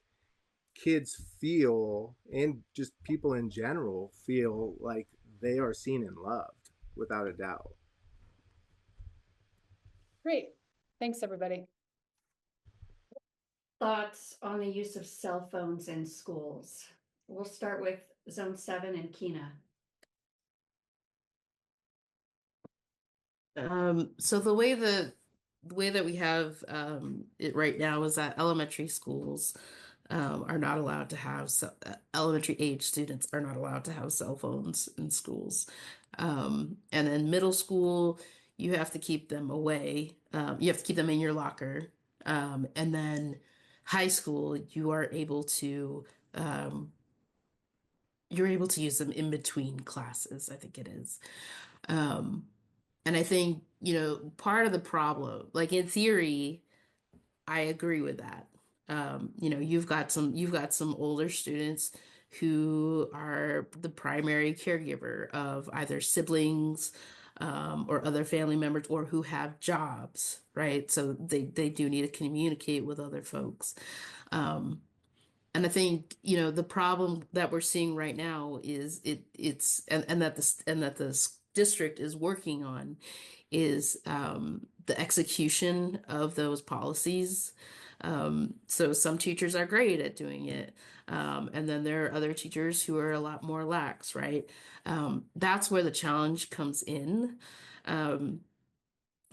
[SPEAKER 6] kids feel, and just people in general feel, like they are seen and loved without a doubt.
[SPEAKER 3] Great. Thanks, everybody.
[SPEAKER 7] Thoughts on the use of cell phones in schools? We'll start with Zone 7 and Kina.
[SPEAKER 5] So the way that we have it right now is that elementary schools are not allowed to have elementary age students are not allowed to have cell phones in schools, and then middle school you have to keep them away. You have to keep them in your locker, and then high school um, you're able to use them in between classes. I think it is. Um, and I think, part of the problem, like in theory, I agree with that. You've got some older students who are the primary caregiver of either siblings, or other family members, or who have jobs, right? So they do need to communicate with other folks. Um, and I think, the problem that we're seeing right now is and that this district is working on is the execution of those policies. So some teachers are great at doing it. And then there are other teachers who are a lot more lax, right? That's where the challenge comes in. Um,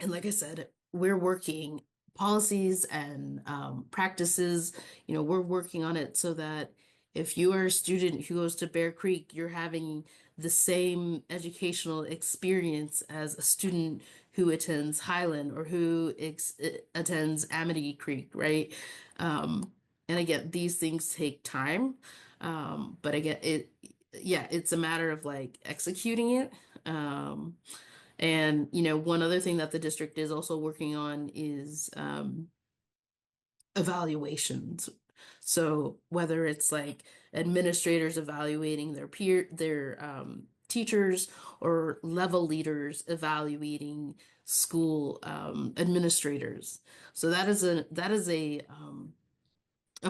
[SPEAKER 5] and like I said, we're working policies and practices. We're working on it so that if you are a student who goes to Bear Creek, you're having the same educational experience as a student who attends Highland or who attends Amity Creek, right? And again, these things take time. But again, yeah, it's a matter of like executing it. And, one other thing that the district is also working on is evaluations. So whether it's like administrators evaluating their teachers, or level leaders evaluating school administrators. So that is a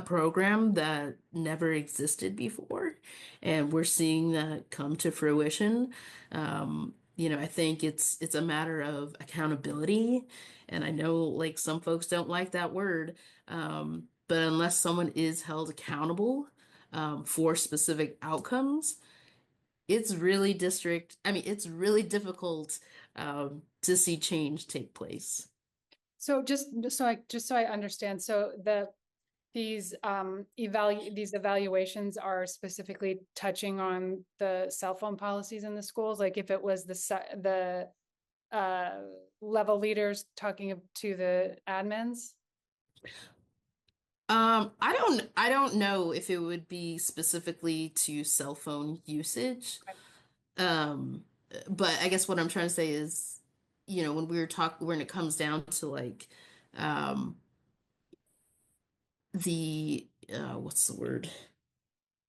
[SPEAKER 5] program that never existed before, and we're seeing that come to fruition. I think it's a matter of accountability, and I know like some folks don't like that word, but unless someone is held accountable for specific outcomes, it's really difficult to see change take place.
[SPEAKER 3] So just so I understand, so these evaluations are specifically touching on the cell phone policies in the schools. Like if it was the level leaders talking to the admins.
[SPEAKER 5] I don't know if it would be specifically to cell phone usage. Um, but I guess what I'm trying to say is, when when it comes down to like, um, what's the word?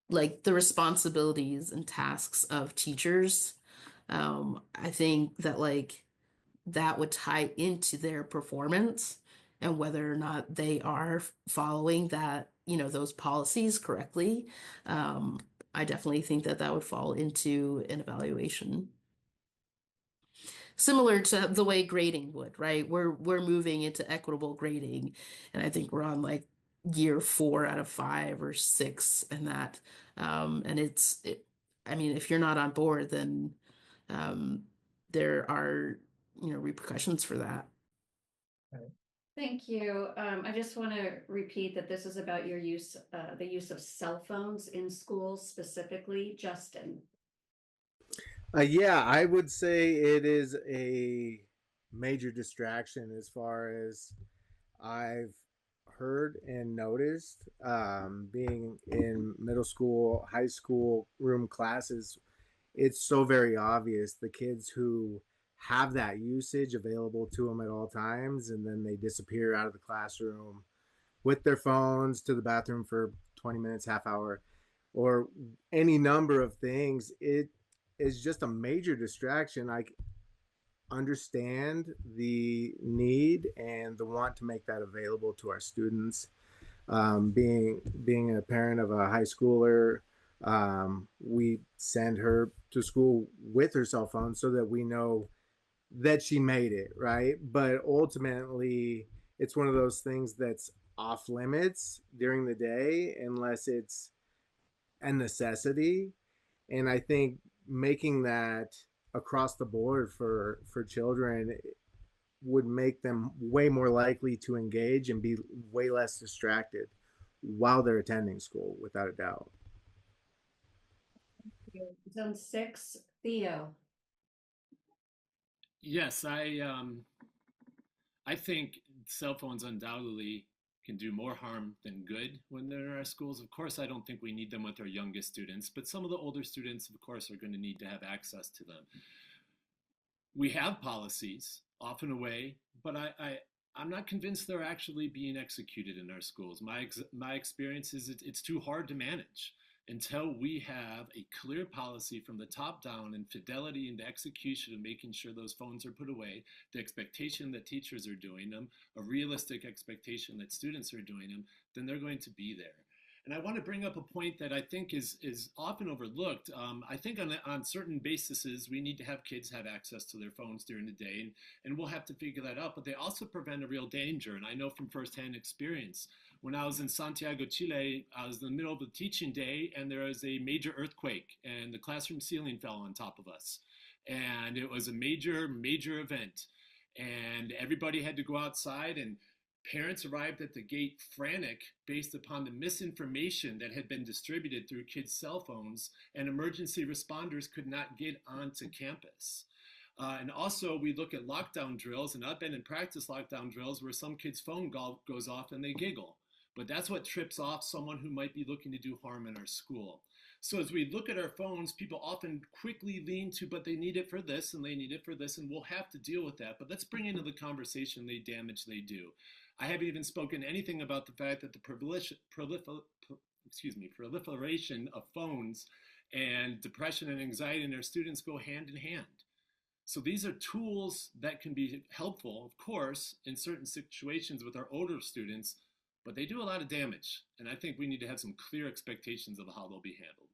[SPEAKER 5] Like the responsibilities and tasks of teachers, I think that like that would tie into their performance and whether or not they are following that, those policies correctly. I definitely think that that would fall into an evaluation. Similar to the way grading would, right? We're moving into equitable grading, and I think we're on like year 4 out of 5 or 6 and that. And I mean, if you're not on board, then um, there are, repercussions for that.
[SPEAKER 7] Thank you. I just want to repeat that this is about your use, the use of cell phones in schools specifically. Justin.
[SPEAKER 6] Yeah, I would say it is a major distraction as far as I've heard and noticed, being in middle school, high school room classes. It's so very obvious the kids who have that usage available to them at all times, and then they disappear out of the classroom with their phones to the bathroom for 20 minutes, half hour, or any number of things. It is just a major distraction. I understand the need and the want to make that available to our students. Being a parent of a high schooler, we send her to school with her cell phone so that we know that she made it, right? But ultimately, it's one of those things that's off limits during the day unless it's a necessity. And I think making that across the board for children would make them way more likely to engage and be way less distracted while they're attending school, without a doubt.
[SPEAKER 7] Zone 6, Theo.
[SPEAKER 4] Yes, I think cell phones undoubtedly can do more harm than good when they're in our schools. Of course, I don't think we need them with our youngest students, but some of the older students, of course, are going to need to have access to them. We have policies, often a way, but I'm not convinced they're actually being executed in our schools. My experience is it's too hard to manage until we have a clear policy from the top down and fidelity in the execution of making sure those phones are put away, the expectation that teachers are doing them, a realistic expectation that students are doing them, then they're going to be there. And I want to bring up a point that I think is often overlooked. I think on certain bases, we need to have kids have access to their phones during the day, and we'll have to figure that out. But they also prevent a real danger. And I know from firsthand experience, when I was in Santiago, Chile, I was in the middle of a teaching day, and there was a major earthquake, and the classroom ceiling fell on top of us. And it was a major, major event. And everybody had to go outside, and parents arrived at the gate frantic based upon the misinformation that had been distributed through kids' cell phones, and emergency responders could not get onto campus. And also, we look at lockdown drills, and I've been in practice lockdown drills where some kid's phone goes off and they giggle. But that's what trips off someone who might be looking to do harm in our school. So as we look at our phones, people often quickly lean to, but they need it for this and they need it for this, and we'll have to deal with that. But let's bring into the conversation the damage they do. I haven't even spoken anything about the fact that the proliferation of phones and depression and anxiety in our students go hand in hand. So these are tools that can be helpful, of course, in certain situations with our older students, but they do a lot of damage. And I think we need to have some clear expectations of how they'll be handled.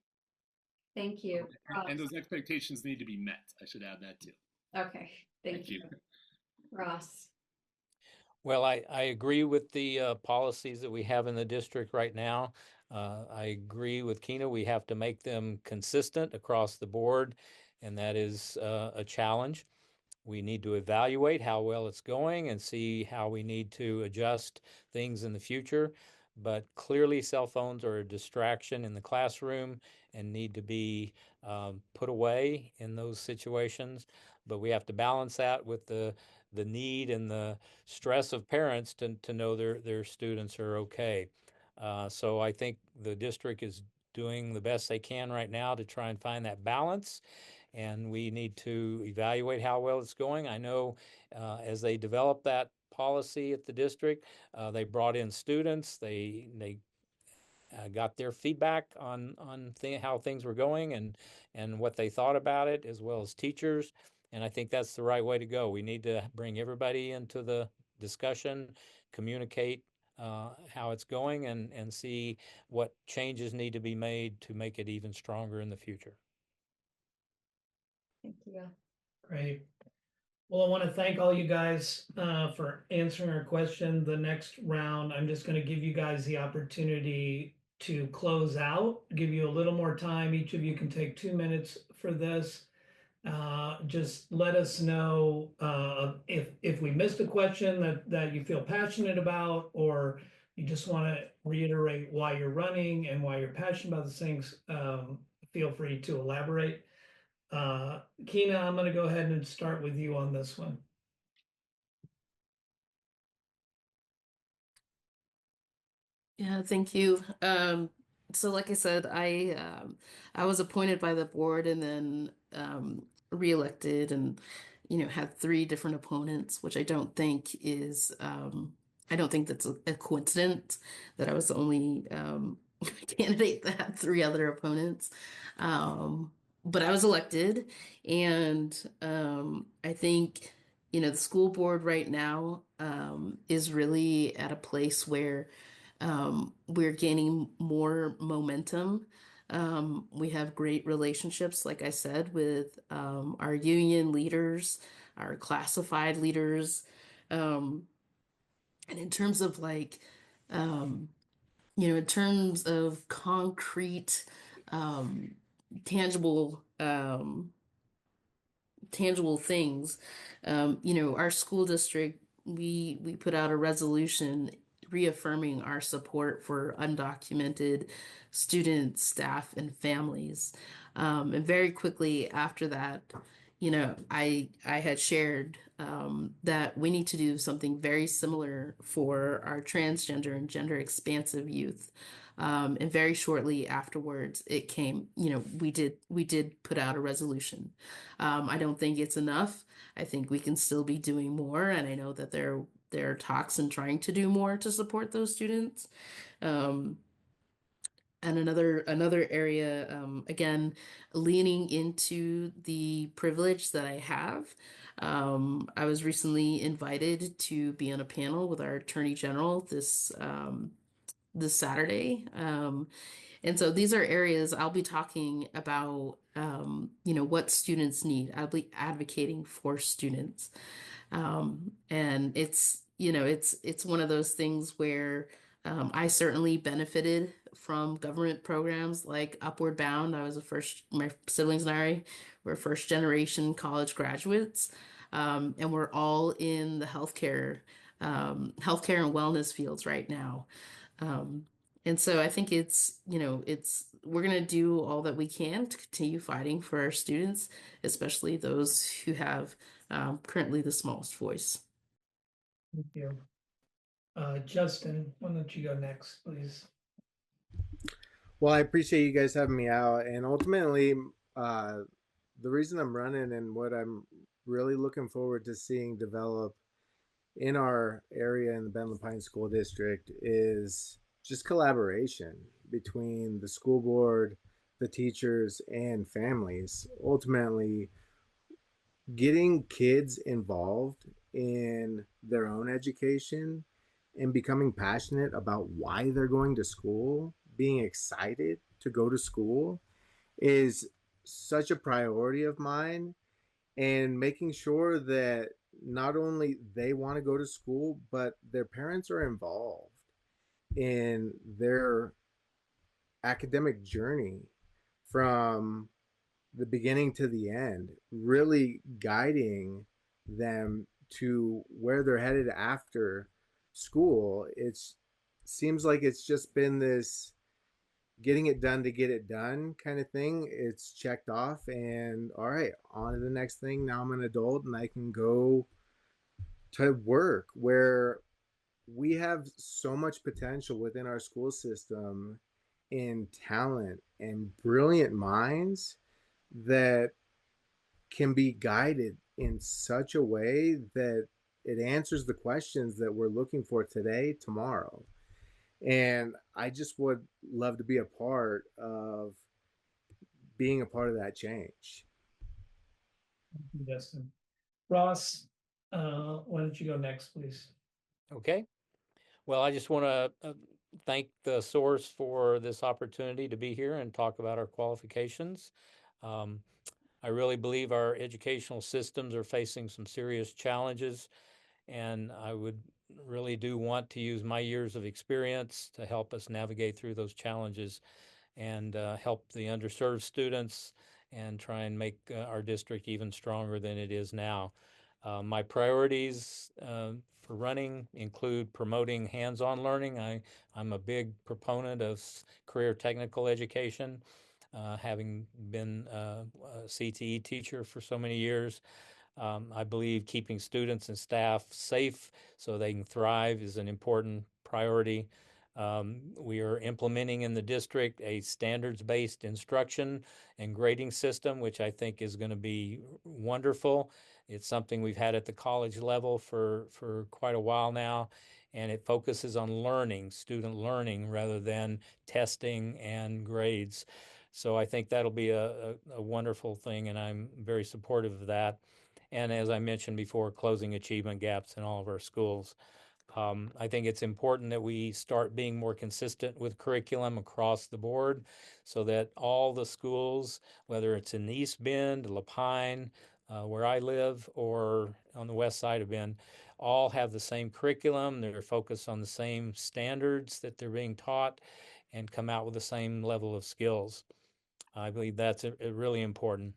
[SPEAKER 7] Thank you.
[SPEAKER 4] And those expectations need to be met. I should add that too.
[SPEAKER 7] Okay, thank you. Ross.
[SPEAKER 2] Well, I agree with the policies that we have in the district right now. I agree with Keena. We have to make them consistent across the board, and that is a challenge. We need to evaluate how well it's going and see how we need to adjust things in the future. But clearly, cell phones are a distraction in the classroom and need to be put away in those situations. But we have to balance that with the need and the stress of parents to know their students are okay. So I think the district is doing the best they can right now to try and find that balance. And we need to evaluate how well it's going. I know as they develop that policy at the district, they brought in students. They got their feedback on how things were going and what they thought about it, as well as teachers. And I think that's the right way to go. We need to bring everybody into the discussion, communicate how it's going, and see what changes need to be made to make it even stronger in the future.
[SPEAKER 7] Thank you.
[SPEAKER 1] Great. Well, I want to thank all you guys for answering our question. The next round, I'm just going to give you guys the opportunity to close out, give you a little more time. Each of you can take 2 minutes for this. Just let us know if we missed a question that you feel passionate about, or you just want to reiterate why you're running and why you're passionate about these things. Feel free to elaborate. Keena, I'm going to go ahead and start with you on this one.
[SPEAKER 5] Yeah, thank you. So like I said, I was appointed by the board and then reelected, and had three different opponents, which I don't think that's a coincidence that I was the only candidate that had three other opponents. But I was elected, and I think the school board right now is really at a place where we're gaining more momentum. We have great relationships, like I said, with our union leaders, our classified leaders. And in terms of in terms of concrete, um, tangible, tangible things. Our school district, we put out a resolution reaffirming our support for undocumented students, staff, and families. And very quickly after that, I had shared that we need to do something very similar for our transgender and gender expansive youth. And very shortly afterwards, it came. We did put out a resolution. I don't think it's enough. I think we can still be doing more, and I know that there are talks and trying to do more to support those students. Um, and another area, again, leaning into the privilege that I have. I was recently invited to be on a panel with our Attorney General this Saturday. And so these are areas I'll be talking about, what students need. I'll be advocating for students. And it's one of those things where I certainly benefited from government programs like Upward Bound. My siblings and I were first generation college graduates. And we're all in the healthcare and wellness fields right now. Um, and so I think we're going to do all that we can to continue fighting for our students, especially those who have currently the smallest voice.
[SPEAKER 1] Thank you. Justin, why don't you go next, please?
[SPEAKER 6] Well, I appreciate you guys having me out, and ultimately, uh, the reason I'm running and what I'm really looking forward to seeing develop in our area in the Benton Pine School District is just collaboration between the school board, the teachers, and families. Ultimately, getting kids involved in their own education and becoming passionate about why they're going to school, being excited to go to school is such a priority of mine, and making sure that not only they want to go to school, but their parents are involved in their academic journey from the beginning to the end, really guiding them to where they're headed after school. It seems like it's just been this getting it done to get it done kind of thing. It's checked off, and all right, on to the next thing. Now I'm an adult and I can go to work where we have so much potential within our school system in talent and brilliant minds that can be guided in such a way that it answers the questions that we're looking for today, tomorrow. And I just would love to be a part of being a part of that change.
[SPEAKER 1] Thank you, Justin. Ross, why don't you go next, please?
[SPEAKER 2] Okay. Well, I just want to thank the source for this opportunity to be here and talk about our qualifications. Um, I really believe our educational systems are facing some serious challenges, and I would really do want to use my years of experience to help us navigate through those challenges and help the underserved students and try and make our district even stronger than it is now. My priorities for running include promoting hands-on learning. I'm a big proponent of career technical education, having been a CTE teacher for so many years. I believe keeping students and staff safe so they can thrive is an important priority. We are implementing in the district a standards-based instruction and grading system, which I think is going to be wonderful. It's something we've had at the college level for quite a while now, and it focuses on learning, student learning, rather than testing and grades. So I think that'll be a wonderful thing, and I'm very supportive of that. And as I mentioned before, closing achievement gaps in all of our schools. I think it's important that we start being more consistent with curriculum across the board so that all the schools, whether it's in East Bend, La Pine, where I live, or on the west side of Bend, all have the same curriculum. They're focused on the same standards that they're being taught and come out with the same level of skills. I believe that's really important.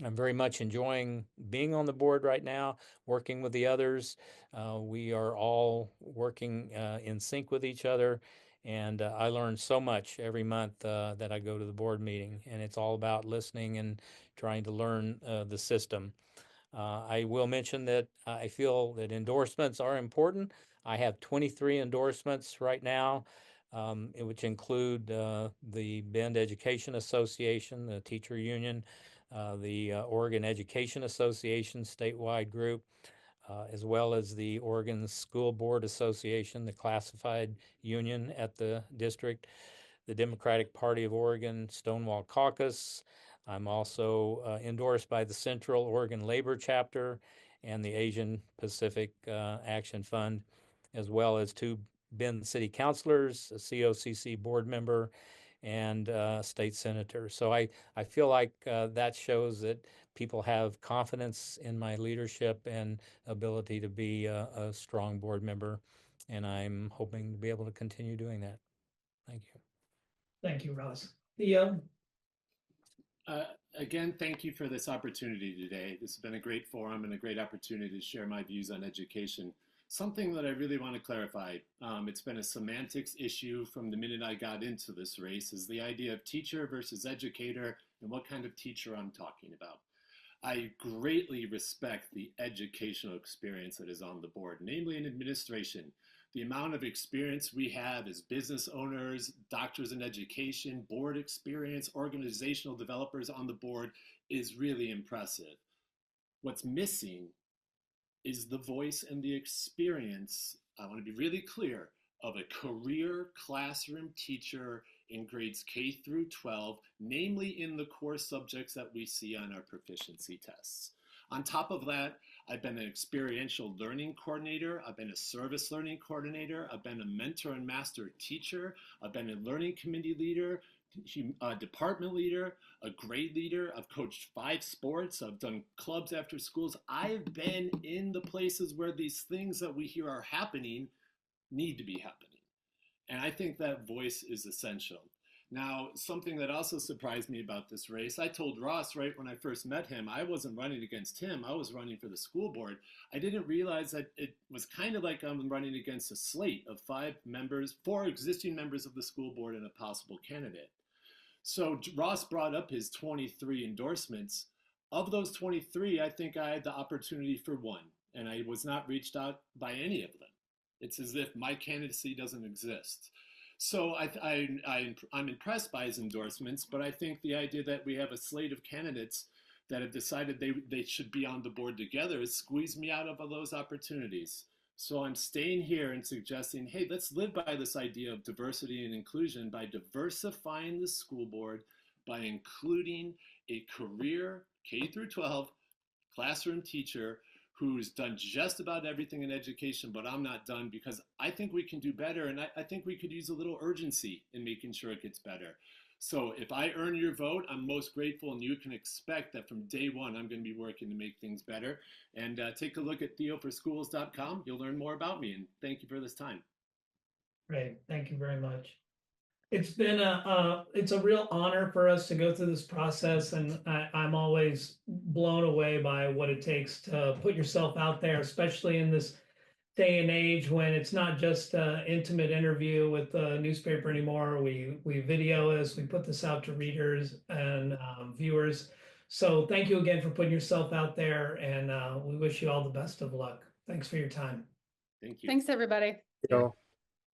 [SPEAKER 2] I'm very much enjoying being on the board right now, working with the others. We are all working in sync with each other. And I learn so much every month that I go to the board meeting. And it's all about listening and trying to learn the system. I will mention that I feel that endorsements are important. I have 23 endorsements right now, which include the Bend Education Association, the teacher union, the Oregon Education Association statewide group, as well as the Oregon School Board Association, the classified union at the district, the Democratic Party of Oregon Stonewall Caucus. I'm also endorsed by the Central Oregon Labor Chapter and the Asian Pacific Action Fund, as well as two Bend City Councilors, a COCC board member, and state senator. So I feel like that shows that people have confidence in my leadership and ability to be a strong board member. And I'm hoping to be able to continue doing that. Thank you.
[SPEAKER 1] Thank you, Ross. Theo?
[SPEAKER 4] Again, thank you for this opportunity today. This has been a great forum and a great opportunity to share my views on education. Something that I really want to clarify, it's been a semantics issue from the minute I got into this race, is the idea of teacher versus educator and what kind of teacher I'm talking about. I greatly respect the educational experience that is on the board, namely in administration. The amount of experience we have as business owners, doctors in education, board experience, organizational developers on the board is really impressive. What's missing is the voice and the experience, I want to be really clear, of a career classroom teacher in grades K through 12, namely in the core subjects that we see on our proficiency tests. On top of that, I've been an experiential learning coordinator, I've been a service learning coordinator, I've been a mentor and master teacher, I've been a learning committee leader, a department leader, a grade leader. I've coached 5 sports. I've done clubs after schools. I've been in the places where these things that we hear are happening need to be happening. And I think that voice is essential. Now, something that also surprised me about this race, I told Ross right when I first met him, I wasn't running against him, I was running for the school board. I didn't realize that it was kind of like I'm running against a slate of 5 members, 4 existing members of the school board and a possible candidate. So Ross brought up his 23 endorsements. Of those 23, I think I had the opportunity for 1, and I was not reached out by any of them. It's as if my candidacy doesn't exist. So I'm impressed by his endorsements, but I think the idea that we have a slate of candidates that have decided they should be on the board together has squeezed me out of all those opportunities. So I'm staying here and suggesting, hey, let's live by this idea of diversity and inclusion by diversifying the school board, by including a career K through 12 classroom teacher who's done just about everything in education, but I'm not done, because I think we can do better, and I think we could use a little urgency in making sure it gets better. So if I earn your vote, I'm most grateful, and you can expect that from day one, I'm going to be working to make things better. And take a look at theoforschools.com. You'll learn more about me, and thank you for this time.
[SPEAKER 1] Great, thank you very much. It's been it's a real honor for us to go through this process, and I'm always blown away by what it takes to put yourself out there, especially in this day and age when it's not just an intimate interview with the newspaper anymore. We video this, we put this out to readers and viewers. So thank you again for putting yourself out there, and we wish you all the best of luck. Thanks for your time.
[SPEAKER 4] Thank you.
[SPEAKER 3] Thanks, everybody.
[SPEAKER 6] You know,